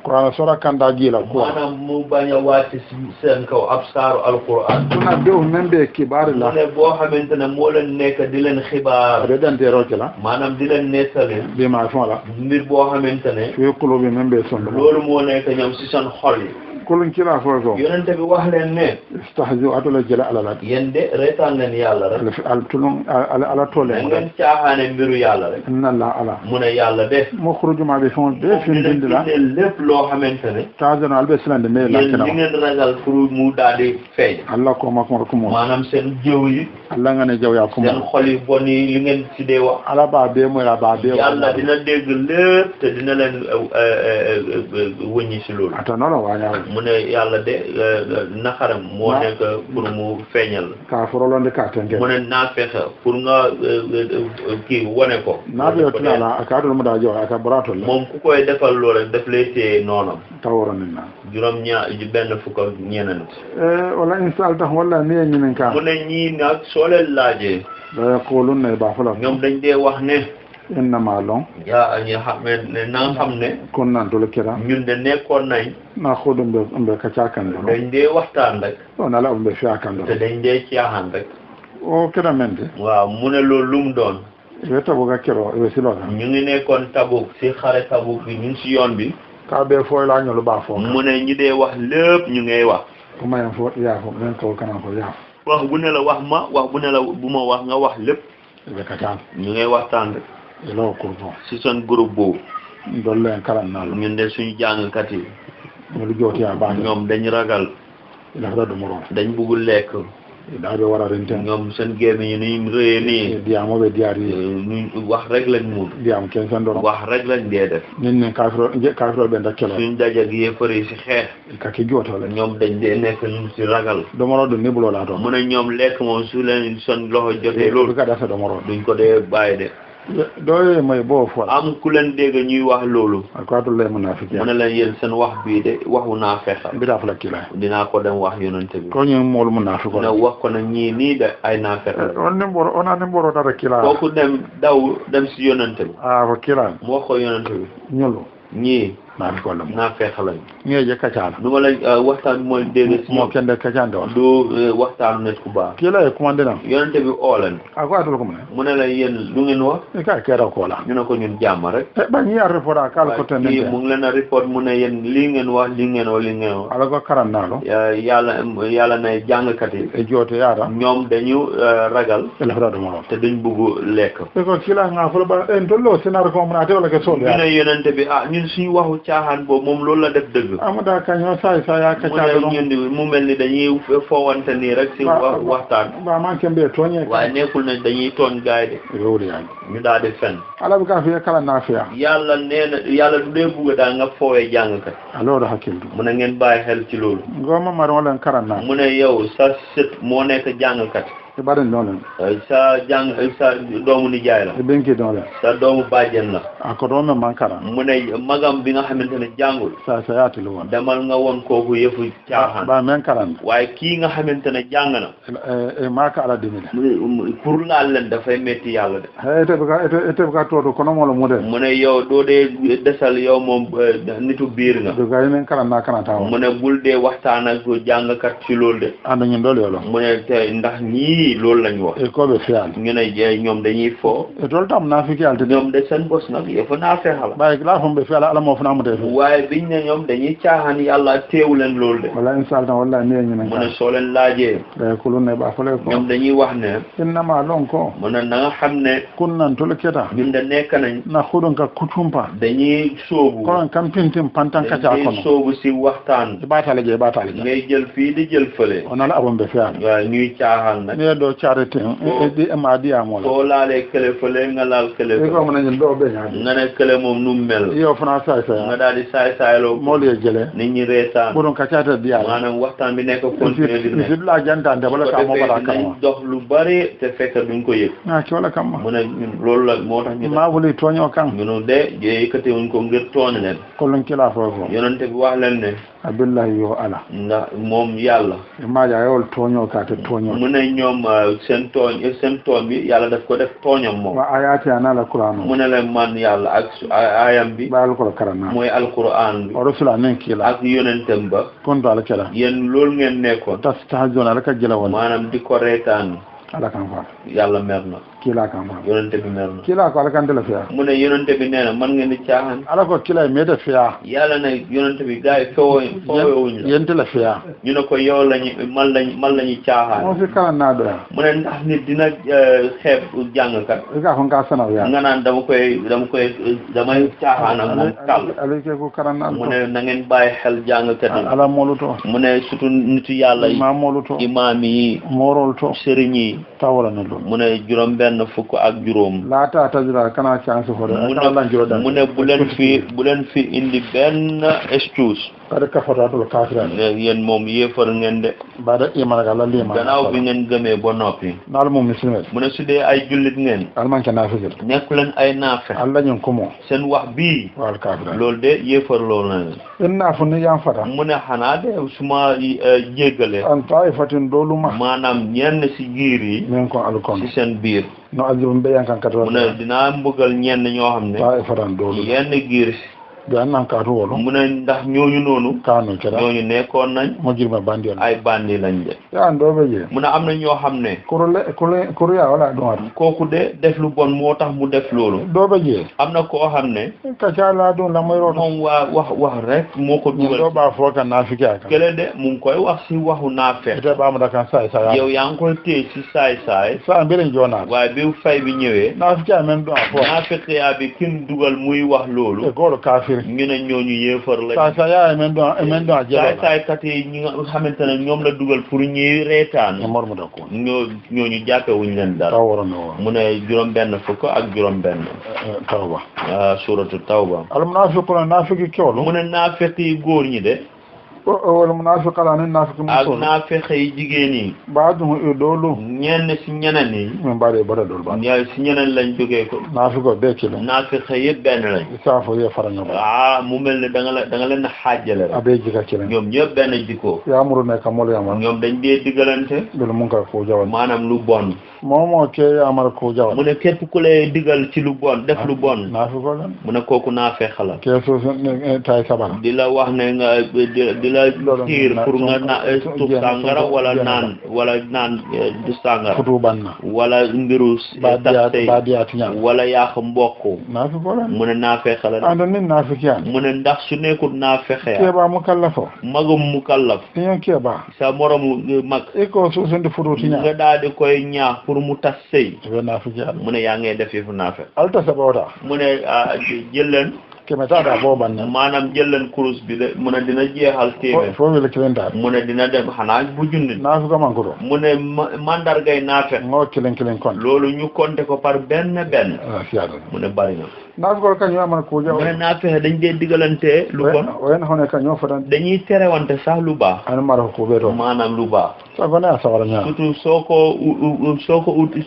Speaker 1: qur'an sora kan da jila ko
Speaker 2: maanaam mu bañ a wàcc seen kaw ab saaru alquran
Speaker 1: tuna dew membe kibari
Speaker 2: mu
Speaker 1: la
Speaker 2: ne boo xamante ne moo leen nekk di leen xibaar
Speaker 1: de dante rokila
Speaker 2: maanaam di leen nettali
Speaker 1: bi ma fon la
Speaker 2: mbir boo xamante ne
Speaker 1: fi qulubi membe sondo
Speaker 2: loolu moo nekk ñoom si seen xol yi
Speaker 1: kulun kila fo ko
Speaker 2: yonente bi wax leen ne
Speaker 1: istahzu atula jala ala la
Speaker 2: yéen de reetaan leen yàlla rek
Speaker 1: al tulun ala tole
Speaker 2: da ngeen caaxaane mbiru yàlla rek
Speaker 1: inna la ala
Speaker 2: mu ne yàlla de
Speaker 1: mukhruju ma bi fon be fin dindila
Speaker 2: lépp loo xamante ne
Speaker 1: tazana albe silande me la
Speaker 2: yéen
Speaker 1: kana
Speaker 2: li ngeen ragal pour mu daal di feeñ
Speaker 1: Allah ko ma ko mo
Speaker 2: maanaam seen jëw yi
Speaker 1: Allah nga ne jaw ya ko
Speaker 2: seen xol yi bon yi li ngeen si dee wax
Speaker 1: ala ba be mo la ba be
Speaker 2: yàlla dina dégg lépp te dina leen wëññi si loolu
Speaker 1: ata no la waña
Speaker 2: mu ne yàlla de naxaram moo nekk pour mu feeñal
Speaker 1: ka forolonde ka tenge
Speaker 2: mu ne naa fexe pour nga kii wane ko
Speaker 1: na be tuna la ka do mo da jaw aka barato la
Speaker 2: moom ku koy defal loolu rek daf lay téye noonam
Speaker 1: taworo ninna
Speaker 2: juróom ñaar benn fukk ak ñeneen
Speaker 1: wala insal tax wala ne ñinen ka
Speaker 2: mu ne ñii nag soo leen laajee
Speaker 1: da yaqulun ne ba fala
Speaker 2: ñoom dañ dee wax ne
Speaker 1: inna ma long
Speaker 2: yaa ñu xam ne na nga xam ne
Speaker 1: kon nan to le kira
Speaker 2: ñun de nekkoon nañ
Speaker 1: na xodum be ka cakan do
Speaker 2: dañ dee waxtaan rek
Speaker 1: on ala umbe fi akan do
Speaker 2: te dañ dee caaxaan rek
Speaker 1: o kira mente
Speaker 2: waaw mu ne loolu lu mu doon
Speaker 1: e tabo ga kero e silo
Speaker 2: ñu ngi nekkoon Tabuk si xare Tabuk bi ñu ngi si yoon bi
Speaker 1: ka be fo la ñu lu ba fo
Speaker 2: mu ne ñu dee wax lépp ñu ngay wax
Speaker 1: kuma yan fo ya fo men ko kana ko ya
Speaker 2: wax bu ne la wax ma wax bu ne la bu ma wax nga wax lépp
Speaker 1: be ka tan
Speaker 2: ñu ngay waxtaan rek
Speaker 1: ilo ko bo
Speaker 2: si seen groupe boobu
Speaker 1: dolle kalan nal
Speaker 2: ñun de suñu jàngkat yi
Speaker 1: lu joti ya ba
Speaker 2: ñoom dañ ragal
Speaker 1: ila da do mo
Speaker 2: dañ bëggul lekk
Speaker 1: da be wara renten
Speaker 2: ñoom seen gémmiñ yi ni rëyee nii
Speaker 1: diamo be diari
Speaker 2: ñu wax rek lañ mun
Speaker 1: diam ken san do
Speaker 2: wax rek lañ dee def
Speaker 1: nin ne kafro be ndakelo
Speaker 2: suñ daje gi yëfari si xeex
Speaker 1: ka ki joto la
Speaker 2: ñoom dañ dee nekk ñu si ragal
Speaker 1: do mo do nibulo la do
Speaker 2: mu ne ñoom lekk moom su leen seen loxo jotee loolu
Speaker 1: ka da sa do mo
Speaker 2: duñ ko dee bàyyi de
Speaker 1: do may bo fo
Speaker 2: am ku leen dégg ñuy wax loolu
Speaker 1: ko to le munafiki
Speaker 2: mu ne leen yéen seen wax bii de waxu naa fexal
Speaker 1: bi da fa la kila
Speaker 2: dinaa ko dem wax yonente bi
Speaker 1: ko ñu mol munafiko
Speaker 2: ne wax ko ne ñii nii de ay naa fexal
Speaker 1: on nemboro ona nemboro da kila
Speaker 2: kooku dem si yonente bi
Speaker 1: ko kila
Speaker 2: mu wax ko yonente bi
Speaker 1: ñolo
Speaker 2: ñii
Speaker 1: na fi ko lam
Speaker 2: naa fexalañ
Speaker 1: ñeje kacala
Speaker 2: du ma la waxtaan bi mooy dégg si
Speaker 1: mo kende kacande on
Speaker 2: du waxtaanu nit ku baax
Speaker 1: kila e commandé na
Speaker 2: yonente bi oo leen
Speaker 1: ko atul ko
Speaker 2: mu ne la yéen lu ngeen wax
Speaker 1: e ka kera ko la
Speaker 2: ñu ne ko ñun jàmm rek
Speaker 1: e ba ñi ar report kala ko tende
Speaker 2: kii mu ngi leen a report mu ne yéen lii ngeen wax lii ngeen wax lii ngeen wax
Speaker 1: ala ko karan nalo
Speaker 2: yàlla ne jàngkat yi
Speaker 1: e jote yara
Speaker 2: ñoom dañu ragal
Speaker 1: e la fa do mo
Speaker 2: te duñ bëgg lekk
Speaker 1: e ko kila nga fa ba en tollo senar ko mona te wala ke sol
Speaker 2: ñu ne yonente bi ñun suñu waxu caaxaan boobu moom loolu la def dëgg
Speaker 1: amada kaño say sa ya kacala
Speaker 2: mu ne ñun mu mel ni dañuy fowante nii rek si waxtaan
Speaker 1: ba man kembe toñe
Speaker 2: waaye nekkul ne dañuy tooñ gaay de
Speaker 1: rewri yani
Speaker 2: ñu daal di fen
Speaker 1: ala ka fi kala na fiya
Speaker 2: yàlla nee na yàlla du dee bugg daal nga foowee jàngkat
Speaker 1: alors hakil du
Speaker 2: mu ne ngeen bàyyi xel ci loolu
Speaker 1: ngoma mar wala karanna
Speaker 2: mu ne yow sa sët moo nekk jàngkat
Speaker 1: e baden don
Speaker 2: sa doomu nijaay la
Speaker 1: e benki don
Speaker 2: sa doomu bàjjen la
Speaker 1: ko do men man karan
Speaker 2: mu ne magam bi nga xamante ne jàngul
Speaker 1: sa yaati lu won
Speaker 2: demal nga won kooku yëfu caaxaan
Speaker 1: ba men karan
Speaker 2: waaye kii nga xamante ne jàng na
Speaker 1: e maka ala dimile
Speaker 2: pour laal leen dafay métti yàlla de
Speaker 1: ete ka toto kono mo mo de
Speaker 2: mu ne yow doo dee desal yow moom nitu biir nga
Speaker 1: do ga men karan na kanata
Speaker 2: mu ne bul dee waxtaan ak jàngkat ci loolu de
Speaker 1: and ñu ndol yolo
Speaker 2: mu ne te ndax ñii yi loolu lañ wax
Speaker 1: e ko be fial
Speaker 2: ñu ne ñoom dañuy fo
Speaker 1: e tol tam nafiki alti
Speaker 2: ñoom de seen bos nag yëfa naa feexala
Speaker 1: bay la fam be fial ala mo fana mo te
Speaker 2: waaye biñ ne ñoom dañuy caaxaan yàlla teewu leen loolu de
Speaker 1: wala insal tan wala ni ñu
Speaker 2: mu ne soo leen laajee
Speaker 1: kulun ne ba fole ko
Speaker 2: ñoom dañuy wax ne
Speaker 1: innama lon ko
Speaker 2: mu ne na nga xam ne
Speaker 1: kunnan tol keta
Speaker 2: ñun de nekk nañ
Speaker 1: na khudun ka kutumpa
Speaker 2: dañuy sóobu
Speaker 1: kon kam pintim pantan ka ca
Speaker 2: dañuy
Speaker 1: kono
Speaker 2: sóobu si waxtaan
Speaker 1: batale je
Speaker 2: ngay jël fii di jël fële
Speaker 1: onala abon be fial
Speaker 2: waaw ñuy caaxaan nag
Speaker 1: ne do charité e di ma di amol
Speaker 2: soo laalee kële fële nga laal kële
Speaker 1: e ko mo nañu do be ñaade
Speaker 2: nga ne kële moom nu mel
Speaker 1: yo fana sa
Speaker 2: nga daal di saay-saayloo
Speaker 1: mo le jele
Speaker 2: nit ñi reetaan
Speaker 1: boron ka ca ta di ala
Speaker 2: maanaam waxtaan bi nekk continuer di nekk
Speaker 1: la jantante wala ka mo bala
Speaker 2: dinañ
Speaker 1: kama
Speaker 2: dox lu bari te fekk duñ ko yëg
Speaker 1: na ki wala kam
Speaker 2: mu ne ñun loolu la moo tax ñu
Speaker 1: ma wuli toño kan
Speaker 2: ñunu de yëkkati wuñ ko ngir tooñ leen
Speaker 1: ko lon kila fofo
Speaker 2: yonente bi wax leen ne
Speaker 1: abillahi yo ala
Speaker 2: ndax moom yàlla
Speaker 1: ma ja yol toño ka te toño
Speaker 2: mu ne ñoom seen tooñ bi yàlla daf ko def tooñam moom
Speaker 1: wa ayati ana la qur'an
Speaker 2: mu ne leen man yàlla ak ayam bi
Speaker 1: ba ko karana
Speaker 2: mooy alquran bi
Speaker 1: o rasula nen kila
Speaker 2: ak yonentem ba
Speaker 1: kon do ala kala
Speaker 2: yéen loolu ngeen nekkoon
Speaker 1: tastahzuna ala ka jela wala
Speaker 2: maanaam di ko reetaan
Speaker 1: ala kan fa
Speaker 2: yàlla mer na
Speaker 1: kila kan fa
Speaker 2: yonente bi mer na
Speaker 1: kila ko ala kan de la fiya
Speaker 2: mu ne yonente bi nee na man ngeen di caaxaan
Speaker 1: ala ko kila me de fiya
Speaker 2: yàlla ne yonente bi gars yi fowewuñu la
Speaker 1: yente la fiya
Speaker 2: ñu ne ko yow lañu man lañu caaxaan
Speaker 1: mo fi kala na do
Speaker 2: mu ne ndax nit dina xeeb jàngkat
Speaker 1: ka ko ka sana ya
Speaker 2: nga naan damay caaxaan ak moom kàll
Speaker 1: ala ke ko karana
Speaker 2: mu ne na ngeen bàyyi xel jàngkat yi
Speaker 1: ala moluto
Speaker 2: mu ne surtout nitu yàlla yi
Speaker 1: ma moluto
Speaker 2: imaam yi
Speaker 1: morol to
Speaker 2: sëriñ yi
Speaker 1: tawala na do
Speaker 2: mu ne juróom benn fukk ak juróom
Speaker 1: laata tajira kana chance fo
Speaker 2: mu ne bu leen fi indi benn excuse
Speaker 1: kada kafara to kafira
Speaker 2: yéen moom yéefar ngeen de
Speaker 1: bada iman ga lalle ma
Speaker 2: gannaaw bi ngeen gëmee ba noppi
Speaker 1: nal moom muslimet
Speaker 2: mu ne su dee ay jullit ngeen
Speaker 1: alman ka nafijil
Speaker 2: nekku leen ay naafe
Speaker 1: alla ñun ko mo
Speaker 2: seen wax bii
Speaker 1: wal kafira
Speaker 2: loolu de yéefar loolu na
Speaker 1: en nafu ni yam fata
Speaker 2: mu ne xanaa de suma jéggale
Speaker 1: an taifatin doluma
Speaker 2: maanaam ñenn si giir yi
Speaker 1: men ko alkon
Speaker 2: si seen biir
Speaker 1: no azum be yankan katwa
Speaker 2: mu ne dinaa mbugal ñenn ñoo xam ne
Speaker 1: taifatan dolu
Speaker 2: yenn giir
Speaker 1: bi annan kaatu wolo
Speaker 2: mu ne ndax ñooñu noonu
Speaker 1: kaanu kera
Speaker 2: ñooñu nekkoon nañ
Speaker 1: mo jirma bandi on
Speaker 2: ay bandi lañ de
Speaker 1: ya ando be je
Speaker 2: mu ne am na ñoo xam ne
Speaker 1: kuru ya wala do wat
Speaker 2: kooku de def lu bon moo tax mu def loolu
Speaker 1: do be je
Speaker 2: am na koo xam ne
Speaker 1: ka ca la do la moy roto
Speaker 2: moom wax rek moo ko dugal
Speaker 1: do ba fo kan nafiki aka
Speaker 2: kele de mu ngi koy wax si waxu naafeq
Speaker 1: ite ba mu da kan sai sai
Speaker 2: yow yaa ngi koy téye si saay
Speaker 1: sa mbere jona
Speaker 2: waaye bi fay bi ñëwee
Speaker 1: nafiki amen do fo
Speaker 2: naafeq yaa bi kin dugal muy wax loolu
Speaker 1: e goro kafir
Speaker 2: ñu ne ñooñu yéefar la
Speaker 1: sa ya amen do jelo
Speaker 2: saay kat yi ñi nga xamante ne ñoom la dugal pour ñuy reetaan
Speaker 1: mor mu da ko
Speaker 2: ñooñu jàppe wuñ leen dara
Speaker 1: taworo no
Speaker 2: mu ne juróom benn fukk ak juróom benn
Speaker 1: tawba
Speaker 2: suratu tawba
Speaker 1: al munafiquna nafiki kewlo
Speaker 2: mu ne naafeq yi góor ñi de
Speaker 1: wala munafiqala ni nafiq mu
Speaker 2: ak naafeq yi jigéen yi
Speaker 1: baadu dolu
Speaker 2: ñenn si ñeneen yi
Speaker 1: min baade bara dol ba
Speaker 2: ñaar si ñeneen lañ jógee ko
Speaker 1: nafiqo be kilo
Speaker 2: naafeq yëpp benn lañ
Speaker 1: safo ye faraño
Speaker 2: mu mel ne da nga leen a xaajale rek
Speaker 1: abe jika kilo
Speaker 2: ñoom ñëpp benn jikko
Speaker 1: ya muru ne kamol ya ma
Speaker 2: ñoom dañ dee digalante
Speaker 1: bil mun ka ko jawal
Speaker 2: maanaam lu bon
Speaker 1: momo ke ya mar ko jawal
Speaker 2: mu ne képp ku lay digal ci lu bon def lu bon
Speaker 1: nafiqo lan
Speaker 2: mu ne kooku naafeq la
Speaker 1: ke so tay sabara
Speaker 2: di la wax ne nga di la tiir pour nga tux sàngara wala naan du sàngara
Speaker 1: futu banna
Speaker 2: wala mbiru taxtey
Speaker 1: badiyati
Speaker 2: wala yaax mbokk
Speaker 1: nafiqo lan
Speaker 2: mu ne naafeq la
Speaker 1: ando ni nafiqian
Speaker 2: mu ne ndax su nekkul naafeq
Speaker 1: ke ba mukallafo
Speaker 2: magum mukallaf
Speaker 1: tiñan ke ba
Speaker 2: sa moromu mag
Speaker 1: ko so sende futu tiña
Speaker 2: nga daal di koy ñaax pour mu tas sëy
Speaker 1: be nafiqian
Speaker 2: mu ne yaa ngay def yëfu naafeq
Speaker 1: alta sabota
Speaker 2: mu ne jël leen
Speaker 1: kemeta da bo banna
Speaker 2: maanaam jël leen kurus bi de mu ne dina jeexal téeméer
Speaker 1: fo wele kilenta
Speaker 2: mu ne dina dem xanaa bu junni
Speaker 1: nafiqo man ko do
Speaker 2: mu ne mandargay naafeq
Speaker 1: ngo kilen kon
Speaker 2: loolu ñu compter ko par benn
Speaker 1: fiado
Speaker 2: mu ne bari na
Speaker 1: nafiqo kañu amana ko jaw
Speaker 2: mu ne naafeq dañ dee digalante lu bon
Speaker 1: wen hone kañu fatan
Speaker 2: dañuy terewante sax lu baax
Speaker 1: an maro ko be do
Speaker 2: maanaam lu baax
Speaker 1: sa ko na sawara nya
Speaker 2: surtout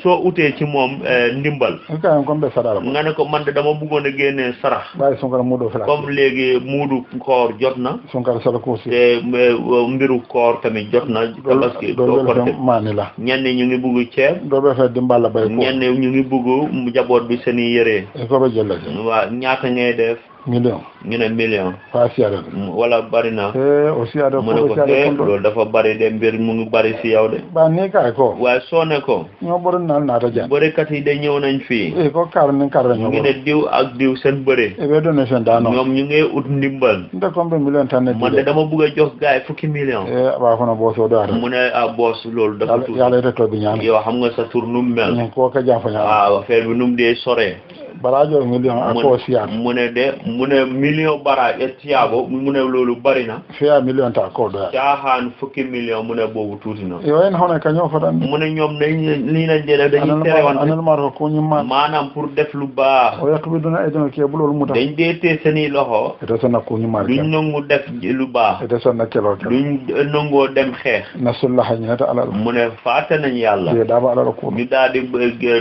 Speaker 2: soo utee ci moom ndimbal
Speaker 1: ka ko be sadara
Speaker 2: nga ne ko man de dama bëggoon a génnee sarax
Speaker 1: bay sunkara mudo fala
Speaker 2: comme léegi muudu koor jot na
Speaker 1: sunkara sala ko si
Speaker 2: te mbiru koor tamit jot na tabaski
Speaker 1: do ko mani la
Speaker 2: ñenn ñu ngi bëgg ceeb
Speaker 1: do be fa dimbal bay ko
Speaker 2: ñenn ñu ngi bëgg njaboot bi seen i yére
Speaker 1: ko be jël
Speaker 2: waaw ñaata ngay def
Speaker 1: million
Speaker 2: ñu ne million
Speaker 1: fa siyaade
Speaker 2: wala bari na
Speaker 1: o siyaade
Speaker 2: mu ne ko loolu dafa bari de mbir mu ngi bari si yow de
Speaker 1: ba ni kay ko
Speaker 2: waaye soo ne ko
Speaker 1: ñoo boron nal naata jan
Speaker 2: bërekat yi de ñëw nañ fii
Speaker 1: ko kar ni kar
Speaker 2: ñu ngi ne diw ak diw seen bëre
Speaker 1: be donation daano
Speaker 2: ñoom ñu ngi ut ndimbal
Speaker 1: nda ko be million tan ne
Speaker 2: man de dama bëgg a jox gaay fukki million
Speaker 1: ba ko no bo so do
Speaker 2: mu ne boss loolu dafa tuuti
Speaker 1: yàlla te to bi ñaan
Speaker 2: yow xam nga sa tur nu mu mel
Speaker 1: ko ka jaafa ñaan
Speaker 2: waaw affaire bi nu mu dee sore
Speaker 1: barajo million ako siyaade
Speaker 2: mu ne million bara e tiyaabo mu ne loolu bari na
Speaker 1: fiya million ta ko do
Speaker 2: caaxaan fukki million mu ne boobu tuuti na
Speaker 1: yo en hono ka ñoo fotan
Speaker 2: mu ne ñoom lii lañ jëlee dañuy terewante
Speaker 1: anal mar ko ñu ma
Speaker 2: maanaam pour def lu baax
Speaker 1: o yakku bi duna edon ke bu loolu mu tax
Speaker 2: dañ dee tee seeni loxo
Speaker 1: te sonna ko ñu mar
Speaker 2: duñ nangu def lu baax
Speaker 1: te sonna kelo
Speaker 2: duñ nangoo dem xeex
Speaker 1: nasullah ñata alal
Speaker 2: mu ne faate nañ yàlla
Speaker 1: ye daaba alal ko
Speaker 2: ñu daal di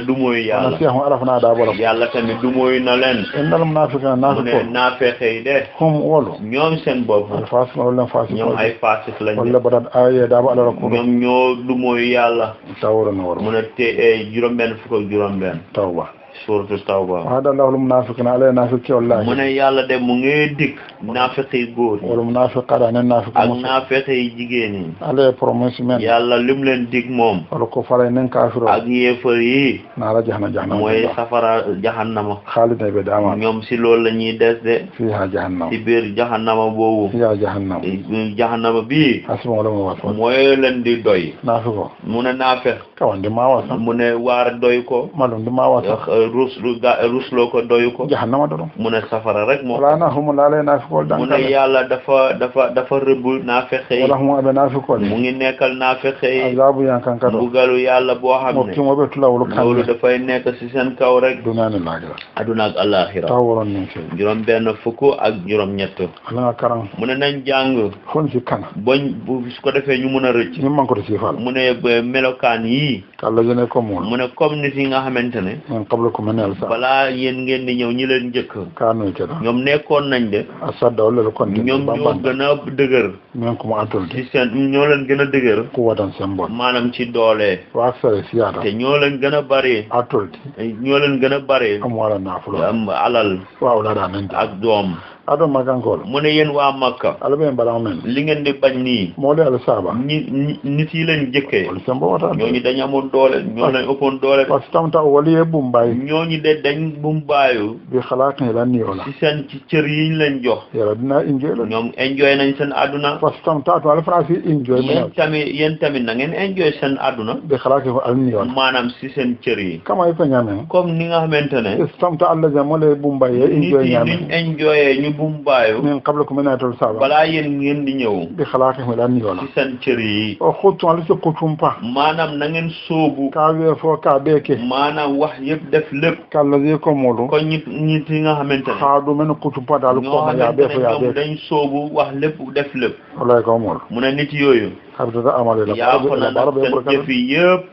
Speaker 2: du mooy yàlla
Speaker 1: cheikh mo arafna da bolam
Speaker 2: yàlla tamit du mooy na leen
Speaker 1: endal munafiqina
Speaker 2: mu ne naafexe yi de
Speaker 1: hum wolo
Speaker 2: ñoom seen bopp
Speaker 1: alfas wala fas
Speaker 2: ñoom ay faasik lañ
Speaker 1: wala badat ay daaba alal ko
Speaker 2: ñoom ñoo du mooy yàlla
Speaker 1: tawro no woro
Speaker 2: mu ne juróom-benn fukk ak juróom-benn
Speaker 1: tawba
Speaker 2: suratu tawba
Speaker 1: hada Allahu munafiqina ala nafiqi wallahi
Speaker 2: mu ne yàlla de mu ngi dikk naafeqi góor
Speaker 1: wala munafiqara ne nafiqi
Speaker 2: ak naafeqi jigéen yi
Speaker 1: ala promesse men
Speaker 2: yàlla lim leen dig moom
Speaker 1: wala ko fara nen kafiro
Speaker 2: ak yéefar yi
Speaker 1: na la jahannama
Speaker 2: mooy safara jahannama
Speaker 1: khalida be dama
Speaker 2: ñoom si loolu la ñuy des de
Speaker 1: fiha jahannama
Speaker 2: si biir jahannama boobu
Speaker 1: fiha jahannama
Speaker 2: jahannama bi
Speaker 1: asma wala mo waso
Speaker 2: mooy leen di doy
Speaker 1: nafiqo
Speaker 2: mu ne naafeq
Speaker 1: kawande ma wasa
Speaker 2: mu ne waar doy ko
Speaker 1: malum di ma wasa
Speaker 2: rusloo ko doyu ko
Speaker 1: jahannama do
Speaker 2: mu ne safara rek moo
Speaker 1: wala na hum la lay nafiqol dan
Speaker 2: mu ne yàlla dafa rëbb naafeq yi
Speaker 1: wala hum abe nafiqol
Speaker 2: mu ngi nekkal naafeq yi
Speaker 1: azabu yankan kado
Speaker 2: bugalu yàlla boo xam ne
Speaker 1: mo be tulawul kan
Speaker 2: loolu dafay nekk si seen kaw rek
Speaker 1: dunani lagira
Speaker 2: aduna ak alaxira
Speaker 1: taworon ni fi
Speaker 2: juróom benn fukk ak juróom ñett
Speaker 1: ala karam
Speaker 2: mu ne nañ jàng
Speaker 1: fon ci kana
Speaker 2: bañ bu su ko defee ñu mën a rëcc
Speaker 1: ñu man ko ci fal
Speaker 2: mu ne melokaan yi
Speaker 1: kala jene ko mo
Speaker 2: mu ne comme nit yi nga xamante ne
Speaker 1: man qabla ko menel sa
Speaker 2: balaa yéen ngeen di ñëw ñi leen njëkk
Speaker 1: kanu ci da
Speaker 2: ñoom nekkoon nañ de
Speaker 1: asadda wala kon
Speaker 2: ñoom ñoo gën a dëgër
Speaker 1: men ko mo antul
Speaker 2: ci seen ñoo leen gën a dëgër
Speaker 1: ku wadan seen bon
Speaker 2: maanaam ci doole
Speaker 1: wa sare siyata
Speaker 2: te ñoo leen gën a bari
Speaker 1: atul
Speaker 2: ñoo leen gën a bari
Speaker 1: am wala nafulo
Speaker 2: am alal
Speaker 1: waaw la da nan
Speaker 2: ak doom
Speaker 1: ado magankol
Speaker 2: mu ne yéen waa Makka
Speaker 1: albe balam men
Speaker 2: li ngeen di bañ nii
Speaker 1: mo le al saba
Speaker 2: nit yi leen jëkkee
Speaker 1: wala sembo wata
Speaker 2: ñooñu dañ amoon doole ñoo leen ëppoon doole
Speaker 1: parce que tamta wali e bumbay
Speaker 2: ñooñu de dañ bumbaayu
Speaker 1: bi xalaat ni la ni wala
Speaker 2: ci seen ci cër yi ñu leen jox
Speaker 1: yara dina enjoy la
Speaker 2: ñoom enjoy nañ seen àdduna
Speaker 1: parce que tamta to al france enjoy
Speaker 2: yéen tamit na ngeen enjoy seen àdduna
Speaker 1: bi xalaat ko al ni wala
Speaker 2: maanaam ci seen cër yi
Speaker 1: kama ko ñame
Speaker 2: comme ni nga xamante ne
Speaker 1: tamta alla jamole bumbay e enjoy ñame
Speaker 2: ñu enjoy ñu bumbaayu
Speaker 1: qabla ko menatul saba
Speaker 2: balaa yéen ngeen di ñëw
Speaker 1: bi xalaat ko la ni wala
Speaker 2: ci seen cër yi
Speaker 1: o xutu al ci xutum pa
Speaker 2: maanaam na ngeen soobu
Speaker 1: ka we fo ka beke
Speaker 2: maanaam wax yëpp def lépp
Speaker 1: kala je ko molu
Speaker 2: kon ñi yi nga xamante ne
Speaker 1: xaadu men xutum pa dal ko ma ya be fo ya be
Speaker 2: dañ soobu wax lépp def lépp
Speaker 1: wala ko molu
Speaker 2: mu ne nit yooyu
Speaker 1: habita amale la
Speaker 2: yaa ko na seen jëf yi yëpp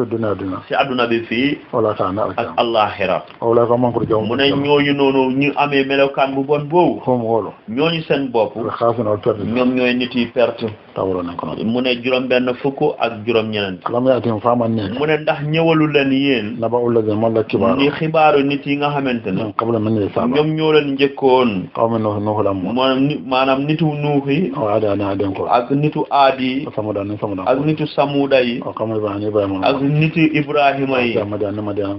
Speaker 1: dina
Speaker 2: ci àdduna bi fii
Speaker 1: wala taana
Speaker 2: ak allahira
Speaker 1: wala ko man ko jaw
Speaker 2: mu ne ñooñu noonu ñu amee melokaan bu bon boobu
Speaker 1: xom wolo
Speaker 2: ñooñu seen bopp
Speaker 1: xaasuna perte
Speaker 2: ñoom ñooy nit yi perte
Speaker 1: tawro na ko
Speaker 2: mu ne juróom benn fukk ak juróom ñeneen
Speaker 1: lam yaatim faaman ne
Speaker 2: mu ne ndax ñëwalu leen yéen
Speaker 1: naba ullazi malla kibaar
Speaker 2: ni xibaaru nit yi nga xamante ne
Speaker 1: qabla man yasaba
Speaker 2: ñoom ñoo leen njëkkoon
Speaker 1: qawmi nuh lam
Speaker 2: maanaam nitu nuuxi
Speaker 1: o ada na den ko
Speaker 2: ak nitu aadi
Speaker 1: samudan
Speaker 2: ak nitu samuda yi
Speaker 1: o qawmi bani ibrahim
Speaker 2: ak nitu ibrahima yi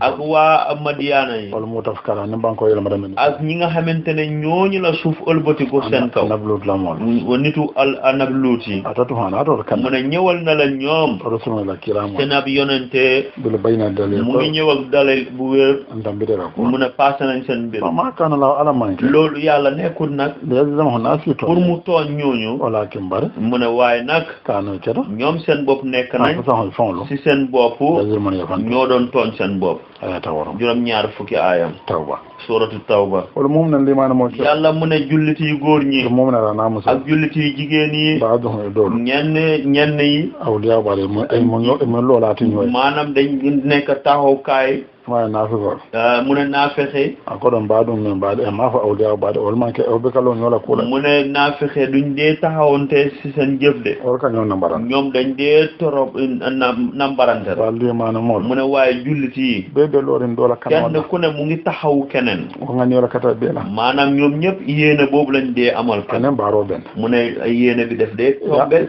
Speaker 2: ak waa madiana yi
Speaker 1: wala mu tafkara ne banko yela madame
Speaker 2: ak ñi nga xamante ne ñooñu la suuf ëlbati ko seen kaw
Speaker 1: nablut la mol
Speaker 2: nitu nablut yi
Speaker 1: atatu hana to kan
Speaker 2: mu ne ñëwal na la ñoom
Speaker 1: rasulullah kiram
Speaker 2: seen ab yonente
Speaker 1: bil bayna dalil
Speaker 2: mu ngi ñëw ak dalil bu wér
Speaker 1: ndam bi dara ko
Speaker 2: mu ne passé nañ seen mbir
Speaker 1: ma kana la ala manke
Speaker 2: loolu yàlla nekkul nag
Speaker 1: lazam hona fi to
Speaker 2: pour mu tooñ ñooñu
Speaker 1: wala kimbar
Speaker 2: mu ne waaye nag
Speaker 1: kanu cedo
Speaker 2: ñoom seen bopp nekk nañ ci seen bopp ñoo doon tooñ seen bopp
Speaker 1: aya tawaro
Speaker 2: juróom ñaar fukki aayam
Speaker 1: tawba
Speaker 2: suratu tawba
Speaker 1: wala mum na limana mo
Speaker 2: yàlla mu ne jullit yi góor ñi
Speaker 1: mum na na musa
Speaker 2: ak jullit yi jigéen yi
Speaker 1: ba do do
Speaker 2: ñenn yi
Speaker 1: awliya bale mo ay mo loolaati ñoy
Speaker 2: maanaam dañ nekk taxawkaay
Speaker 1: ma nafiqo
Speaker 2: mu ne naafexe
Speaker 1: ako ɗon mbaɗum min mbaɗe e ma fa awliya mbaɗe ol manque o ɓe kala ñoola kuuɗa
Speaker 2: mu ne naafexe duñ dee taxawonte si seen jëf de
Speaker 1: ol ka ñoon nambaran
Speaker 2: ñoom dañ dee torop nambarante
Speaker 1: walli mana mool
Speaker 2: mu ne waaye jullit yi
Speaker 1: ɓe ɓe loorin doola
Speaker 2: kenn ku ne mu ngi taxaw keneen
Speaker 1: o ŋañola kata ɓeela
Speaker 2: maanaam ñoom ñëpp yéene boobu lañ dee amal kenn
Speaker 1: anen mbaaro ɓen
Speaker 2: mu ne yéene bi def dee tombe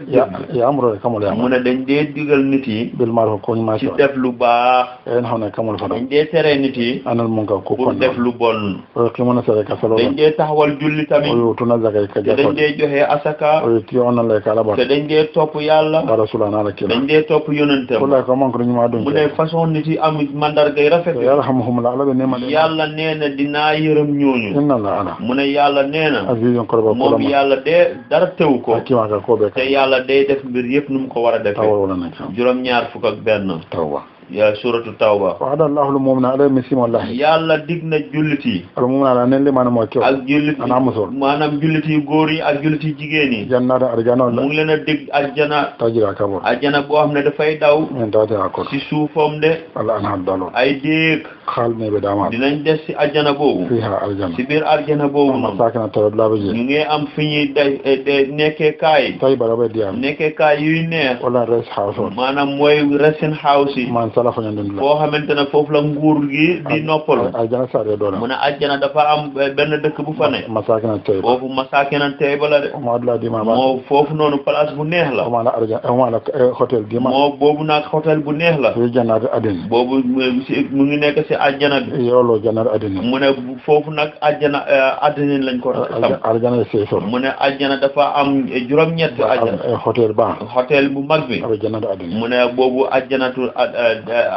Speaker 1: yamrode kamol
Speaker 2: mu ne dañ dee digal nit yi
Speaker 1: bil maro koñma
Speaker 2: ci def lu baax
Speaker 1: en hawne kamol fata
Speaker 2: dañ dee tere nit yi
Speaker 1: anal mun ka ko
Speaker 2: pour def lu bon
Speaker 1: o kimona sere ka salo
Speaker 2: dañ dee taxawal julli tamit
Speaker 1: o tuna zakay ka
Speaker 2: te dañ dee joxe asaka
Speaker 1: o ti on le kala ba
Speaker 2: te dañ dee topp yàlla
Speaker 1: wa rasulana la kila
Speaker 2: dañ dee topp yonentam
Speaker 1: wala ko man ko ñu ma dum
Speaker 2: mu ne façon nit yi am mandargay rafet
Speaker 1: yarhamuhum la ala be nema
Speaker 2: yàlla nee na dinaa yërëm ñooñu
Speaker 1: inna la ala
Speaker 2: mu ne yàlla nee na
Speaker 1: azizun korba
Speaker 2: moom yàlla de dara tew ko
Speaker 1: kima ka ko be
Speaker 2: te yàlla day def mbir yëpp nu mu ko war a defee
Speaker 1: tawal wala nak
Speaker 2: juróom-ñaar fukk ak benn
Speaker 1: tawba
Speaker 2: ya suratu tawba
Speaker 1: wa hada Allahu al-mu'mina ala misim wallahi
Speaker 2: yàlla dig na jullit yi
Speaker 1: al-mu'mina la nen li maanaam mooy kew
Speaker 2: ak jullit
Speaker 1: ana musul
Speaker 2: maanaam jullit yi góor yi ak jullit yi jigéen yi
Speaker 1: jannata arjana
Speaker 2: mu ngi leen a dig aljana
Speaker 1: tajira kabur
Speaker 2: aljana boo xam ne dafay daw
Speaker 1: men tawte akor
Speaker 2: si suufam de
Speaker 1: ala anha dalo
Speaker 2: ay déeg
Speaker 1: xaal ne be dama
Speaker 2: dinañ des si aljana boobu
Speaker 1: fiha aljana
Speaker 2: si biir aljana boobu noonu
Speaker 1: masakina tawad la beje
Speaker 2: ñu ngi am fi ñuy de nekkee kaay
Speaker 1: tay bara be diam
Speaker 2: nekkee kaay yuy neex
Speaker 1: wala res house
Speaker 2: maanaam mooy resting house yi
Speaker 1: man sala fa ñandin la
Speaker 2: foo xamante ne foofu la nguur gi di noppalu
Speaker 1: aljana sare do la
Speaker 2: mu ne aljana dafa am benn dëkk bu fa ne
Speaker 1: masakina tay
Speaker 2: foofu masakina tay bala de
Speaker 1: mo adla di ma
Speaker 2: moo foofu noonu place bu neex la
Speaker 1: o mala arjana o mala hotel di ma
Speaker 2: moo boobu nag hôtel bu neex la
Speaker 1: fi jannatu adin
Speaker 2: boobu mu ngi nekk si aljana bi
Speaker 1: yolo jannatu adin
Speaker 2: mu ne foofu nag aljana addina lañ ko sam
Speaker 1: aljana seeso
Speaker 2: mu ne aljana dafa am juróom-ñett aljana
Speaker 1: hotel ba
Speaker 2: hôtel bu mag bi
Speaker 1: abe jannatu adin
Speaker 2: mu ne boobu aljanatu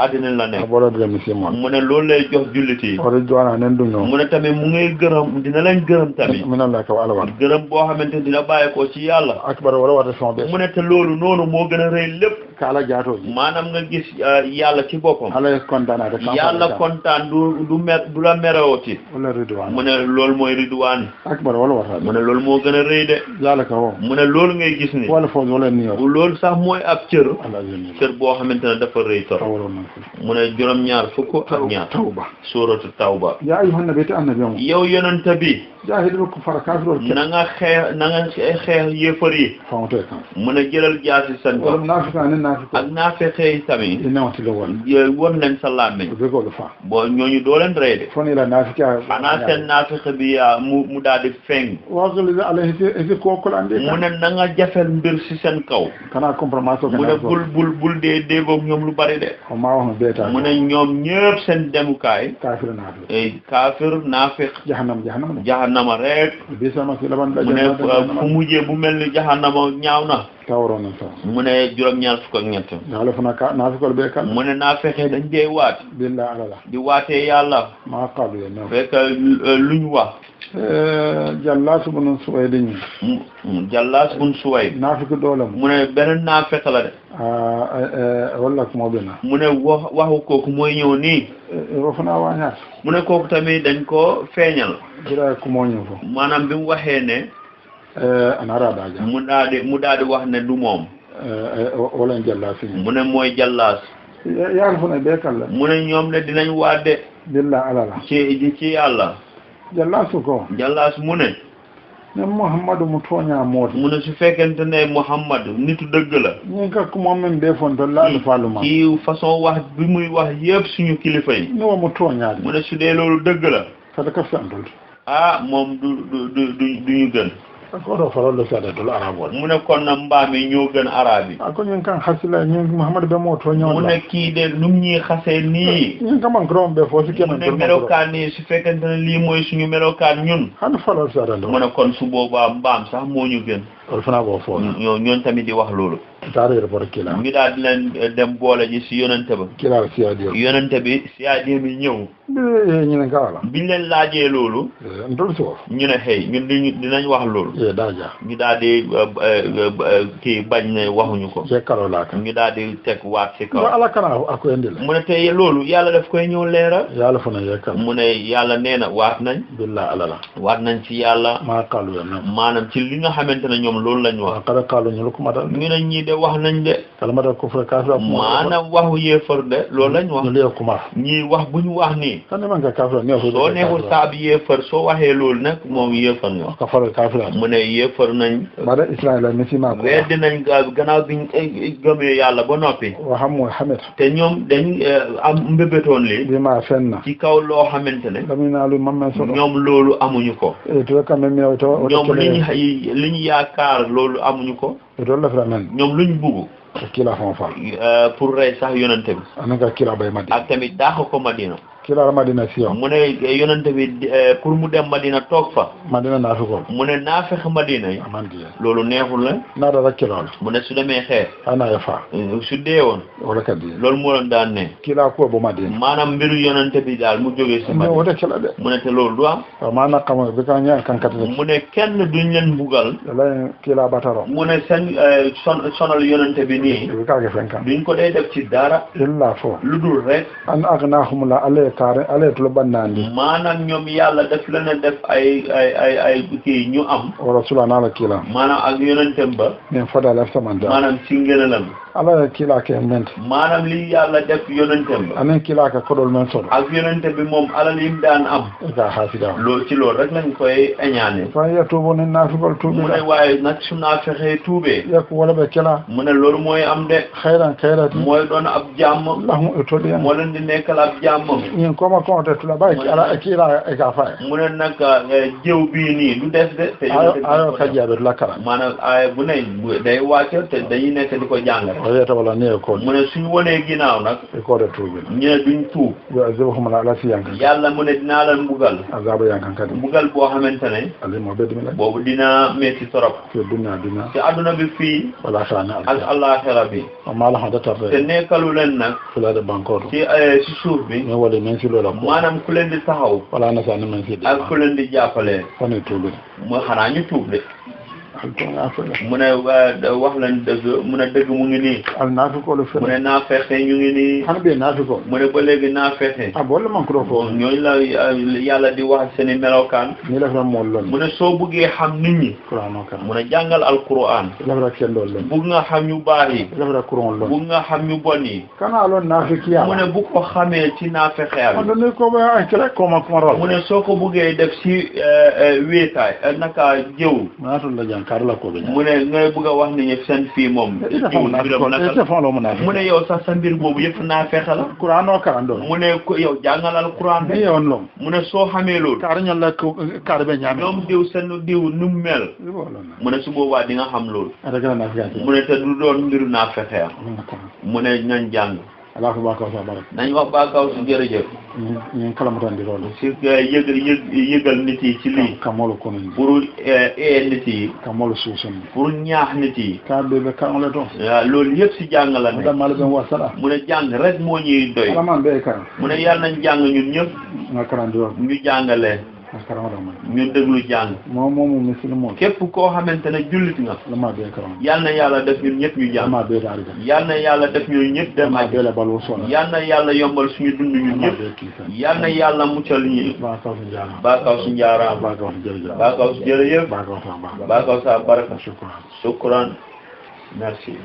Speaker 2: addina la nekk
Speaker 1: bolo de misim
Speaker 2: mu ne loolu lay jox jullit yi
Speaker 1: o jowana nen du ñoo
Speaker 2: mu ne tamit mu ngay gërëm dina leen gërëm tamit
Speaker 1: min Allah ka ala wa
Speaker 2: gërëm boo xamante dina bàyyi ko ci yàlla
Speaker 1: akbar wala wata son be
Speaker 2: mu ne te loolu noonu moo gën a rëy lépp
Speaker 1: ka ala jaato ji
Speaker 2: maanaam nga gis yàlla ci boppam
Speaker 1: ala kontana de
Speaker 2: yàlla kontaan du la merewooti
Speaker 1: wala ridwan
Speaker 2: mu ne loolu mooy ridwaan
Speaker 1: akbar wala wata
Speaker 2: mu ne loolu moo gën a rëy de
Speaker 1: yàlla ka wo
Speaker 2: mu ne loolu ngay gis ni
Speaker 1: wala foofu wala niyo
Speaker 2: loolu sax mooy ab cër
Speaker 1: ala jeni
Speaker 2: cër boo xamante ne dafa rëy tor
Speaker 1: tawro na
Speaker 2: mu ne juróom-ñaar fukk ak ñaar
Speaker 1: tawba
Speaker 2: suuratu tawba
Speaker 1: ya ayyuhan nabi ta annabi
Speaker 2: yow yonent bi
Speaker 1: jahidu ko fara kafirol
Speaker 2: na nga xeex yéefar yi
Speaker 1: fawte kan
Speaker 2: mu ne jëlal jaasi seen
Speaker 1: wala
Speaker 2: ko
Speaker 1: nafika ne nafika
Speaker 2: ak naafexe yi tamit
Speaker 1: ina wati lo wala
Speaker 2: won leen sa làmmiñ
Speaker 1: be ko lo fa
Speaker 2: bon ñooñu doo leen rey de
Speaker 1: foni la nafika
Speaker 2: xanaa seen naafexe bi mu daal di feeñ
Speaker 1: wa qul alayhi fi ko ko lande
Speaker 2: mu ne na nga jafel mbir si seen kaw
Speaker 1: kana compromise ko
Speaker 2: mu ne bul dee déggoog ñoom lu bari de
Speaker 1: o ma wax beta
Speaker 2: mu ne ñoom ñëpp seen demukaay
Speaker 1: kafir nafi
Speaker 2: kaafir naafeq jahannama rek
Speaker 1: bi sama ci laban
Speaker 2: mu ne fu mujjee bu mel ni jahannama ñaaw na
Speaker 1: tawro na sa
Speaker 2: mu ne juróom-ñaar fukk ak ñett
Speaker 1: yàlla fana ka nafikol be kan
Speaker 2: mu ne naafexe dañ dee waat
Speaker 1: billah ala
Speaker 2: di waatee yàlla
Speaker 1: ma qalu ya no
Speaker 2: fekk luñ wax
Speaker 1: Jallaas bun Suwayd ñi
Speaker 2: Jallaas bun Suwayd
Speaker 1: naafiku doolam
Speaker 2: mu ne beneen naafeq la de
Speaker 1: walla ko moo bina
Speaker 2: mu ne waxu kooku mooy ñëw nii
Speaker 1: o fana wañaat
Speaker 2: mu ne kooku tamit dañ ko feeñal
Speaker 1: bira ko moo ñëw fo
Speaker 2: maanaam bi mu waxee ne
Speaker 1: anara daaja
Speaker 2: mu daal di wax ne du moom
Speaker 1: wala Jallaas
Speaker 2: mu ne mooy Jallaas
Speaker 1: yaar fu ne beekal la
Speaker 2: mu ne ñoom ne dinañ waade
Speaker 1: billah ala la
Speaker 2: ci yàlla
Speaker 1: Jallaasu ko
Speaker 2: Jallaas mu ne
Speaker 1: Muhammadu mu tooñaa mooti
Speaker 2: mu ne su fekkente ne Muhammadu nitu dëgg la
Speaker 1: ñi ka ku moom même defonto laalu faalu ma
Speaker 2: kii façon wax bi muy wax yëpp suñu kilifa yi
Speaker 1: ni wa mu tooñaade
Speaker 2: mu ne su dee loolu dëgg la
Speaker 1: kada ka fentol
Speaker 2: moom du ñu gën
Speaker 1: ko do farol le sada dul arab wal
Speaker 2: mu ne kon na mbaam yi ñoo gën arab yi
Speaker 1: ko ñun kan hasila ñun Muhammad be mo to ñoo
Speaker 2: mu ne kii de num ñuy xasee nii
Speaker 1: ñun kam an grom be fo ci kenn
Speaker 2: mu ne melokaan nii su fekkente ne lii mooy suñu melokaan ñun
Speaker 1: han farol sada do
Speaker 2: mu ne kon su boobaa mbaam sax moo ñu gën
Speaker 1: wal fana bo fo
Speaker 2: ñoon tamit di wax loolu
Speaker 1: taare report kila
Speaker 2: ngi daal di leen dem boole ji si yonente ba
Speaker 1: kila siya di
Speaker 2: yonente bi siyaade mi ñëw
Speaker 1: ñu ne gawala
Speaker 2: biñ leen laajee loolu
Speaker 1: ndol so
Speaker 2: ñu ne xëy ñun dinañ wax loolu
Speaker 1: daja
Speaker 2: ñu daal di kii bañ ne waxuñu ko
Speaker 1: je kalo la
Speaker 2: ñu daal di teg waat ci kaw
Speaker 1: ala kana ako endil
Speaker 2: mu ne te loolu yàlla daf koy ñëw leeral
Speaker 1: yàlla fa na yekkal
Speaker 2: mu ne yàlla nee na waat nañ
Speaker 1: billah alala
Speaker 2: waat nañ ci yàlla
Speaker 1: maa qalu ya nam
Speaker 2: maanaam ci li nga xamante ne ñoom loolu lañ wax
Speaker 1: qad qalu ñu ko madal
Speaker 2: ñu ne ñii de wax nañ de
Speaker 1: kalmata kufr kafira
Speaker 2: maanaam waxu yéefar de loolu lañ wax
Speaker 1: ñu lee kuma
Speaker 2: ñii wax bu ñu wax nii
Speaker 1: kan man ka kafira ne
Speaker 2: soo neexul saab yéefar soo waxee loolu nag moom yéefar nga
Speaker 1: ka fara kafira
Speaker 2: mu ne yéefar nañ
Speaker 1: bada israila misima ko
Speaker 2: weddi nañ gannaaw biñ gëmee yàlla ba noppi
Speaker 1: wa hammu hamet
Speaker 2: te ñoom dañ am mbébétoon li
Speaker 1: bi ma fenna
Speaker 2: ci kaw loo xamante ne
Speaker 1: damina lu mamman so
Speaker 2: ñoom loolu amuñu ko
Speaker 1: to kam me to
Speaker 2: ñoom liñ yaakaar loolu amuñu ko
Speaker 1: do la fra men
Speaker 2: ñoom luñ bugg
Speaker 1: kila fon fa
Speaker 2: pour rey sax yonente bi
Speaker 1: anaka kila bay madina
Speaker 2: ak tamit daax ko Madina
Speaker 1: kila madina siyo
Speaker 2: mu ne yonente bi pour mu dem Madina toog fa
Speaker 1: madina na ko
Speaker 2: mu ne naa fex Madina yi
Speaker 1: amandi
Speaker 2: loolu neexul la
Speaker 1: na da kila
Speaker 2: mu ne su demee xeex
Speaker 1: ana ya fa
Speaker 2: su dee woon
Speaker 1: wala kadi
Speaker 2: loolu moo doon daan ne
Speaker 1: kila ko bo madina
Speaker 2: maanaam mbiru yonente bi daal mu jógee si Madina
Speaker 1: wala kila de
Speaker 2: mu ne te loolu du am
Speaker 1: maana xam bi ka ñaan kan kat
Speaker 2: mu ne kenn duñ leen bugal
Speaker 1: la kila bataro
Speaker 2: mu ne seen sonal yonente bi nii
Speaker 1: bi ka ge fenkan
Speaker 2: duñ ko dee def ci dara
Speaker 1: illa fo
Speaker 2: lu dul rek
Speaker 1: an aghnahum la ale kare ale to bannandi
Speaker 2: maanaam ñoom yàlla def leen a def ay kii ñu am
Speaker 1: wa rasulana la kila
Speaker 2: maanaam ak yonentem ba
Speaker 1: men fada la samanda
Speaker 2: maanaam ci ngëneelam
Speaker 1: ala kila ke ment
Speaker 2: maanaam li yàlla def yonentem ba
Speaker 1: anen kila ka kodol men solo
Speaker 2: ak yonente bi moom alal yim daan am
Speaker 1: ka hasida
Speaker 2: loolu ci loolu rek lañ koy añaane
Speaker 1: fa ya tubu ne nafikol tubi
Speaker 2: mu ne waaye nag su naa fexee tuubee
Speaker 1: yak wala be kila
Speaker 2: mu ne loolu mooy am de
Speaker 1: khairan khairati
Speaker 2: mooy doon ab jàmm
Speaker 1: lahum utodi
Speaker 2: moo leen di nekkal ab jàmm
Speaker 1: ñin koma ko te tula bay ala kila e ka fa
Speaker 2: mu ne nag jëw bii nii du des de te
Speaker 1: ayo ka jabe la kala
Speaker 2: maanaam ay bu ne day wàcc te dañuy nekk di ko jàngale
Speaker 1: o yeta wala ne ko
Speaker 2: mu ne suñu wonee ginnaaw nag
Speaker 1: e ko de tubi
Speaker 2: ñu ne duñ tuub
Speaker 1: yo azabuhum la siyanka
Speaker 2: yàlla mu ne dinaa leen mbugal
Speaker 1: azaba yankan kadi
Speaker 2: mbugal boo xamante ne
Speaker 1: ali mo bedmi la
Speaker 2: boobu dina metti torop
Speaker 1: fi dunya dina
Speaker 2: ci àdduna bi fii
Speaker 1: wala khana
Speaker 2: ak àllaaxira bi
Speaker 1: ma la hada tarre
Speaker 2: te nekkalu leen nag
Speaker 1: fula de bankoto
Speaker 2: ci suuf bi
Speaker 1: mais wala men si lola ko
Speaker 2: maanaam ku leen di taxaw
Speaker 1: wala na sa ni men si de
Speaker 2: ak ku leen di jàppale
Speaker 1: fane tubi
Speaker 2: mu xanaa ñu tuub de
Speaker 1: al to ya fa
Speaker 2: mu ne wax lañ dëgg mu ne dëgg mu ngi nii
Speaker 1: al nafiko lu fe
Speaker 2: mu ne naa fexe ñu ngi nii
Speaker 1: han be nafiko
Speaker 2: mu ne ba léegi naa fexe
Speaker 1: bolle man ko fo
Speaker 2: ñooñu la yàlla di wax seeni melokaan
Speaker 1: ni la fa mol lon
Speaker 2: mu ne soo buggee xam nit ñi
Speaker 1: qur'an ka
Speaker 2: mu ne jàngal alquran
Speaker 1: la fa ken dol lon
Speaker 2: bugg nga xam ñu baax yi
Speaker 1: la fa qur'an lon
Speaker 2: bugg nga xam ñu bon yi
Speaker 1: kana lon nafikiya
Speaker 2: mu ne bu ko xamee ci naa fexeel
Speaker 1: on ne ko ba ay kala ko ma ko rol
Speaker 2: mu ne soo ko buggee def ci wéetaay naka jëw
Speaker 1: ma to la jankar la ko be
Speaker 2: mu ne ngay bëgg a wax ni ñëpp seen fii moom mu ne yow sax sa mbir boobu yëpp naa fexe la
Speaker 1: qur'an o ka ando
Speaker 2: mu ne ko yow jàngalal Qur'an
Speaker 1: be yon lom
Speaker 2: mu ne soo xamee loolu
Speaker 1: kar ñal la ko kar be ñam
Speaker 2: ñoom diw seen diw nu mu mel mu ne su boobaa di nga xam loolu mu ne te du doon mbiru naa fexe mu ne ñañ jàng
Speaker 1: ala ko ba ko sa barak
Speaker 2: nañ wax ba kaw si jërëjëf
Speaker 1: ñu kalamatan di loolu
Speaker 2: si yëgal nit yi ci lii
Speaker 1: kamolo ko ni
Speaker 2: pour nit yi
Speaker 1: kamolo suusun
Speaker 2: pour ñaax nit yi
Speaker 1: ka be be ka ole to
Speaker 2: loolu yëpp si jàng la ne
Speaker 1: dama la ben wasala
Speaker 2: mu ne jàng rek moo ñuy doy
Speaker 1: alaman be ka
Speaker 2: mu ne yàlla nañ jàng ñun ñëpp
Speaker 1: nga karandi yo
Speaker 2: ñu jàngale ñu déglu jàng
Speaker 1: moom musulman
Speaker 2: képp koo xamante ne jullit nga
Speaker 1: la ma be karam
Speaker 2: yal na yàlla def ñun ñëpp ñu jàng
Speaker 1: ma be daal
Speaker 2: yal na yàlla def ñun ñëpp dem
Speaker 1: ma be la balu sona
Speaker 2: yal na yàlla yombal suñu dund ñun ñëpp yal na yàlla muccal ñu
Speaker 1: ba kaw su jaara
Speaker 2: ba kaw su njaara
Speaker 1: ba kaw su jërëjëf
Speaker 2: ba kaw su jërëjëf
Speaker 1: ba kaw sa ba
Speaker 2: ba kaw sa baraka
Speaker 1: shukran
Speaker 2: shukran merci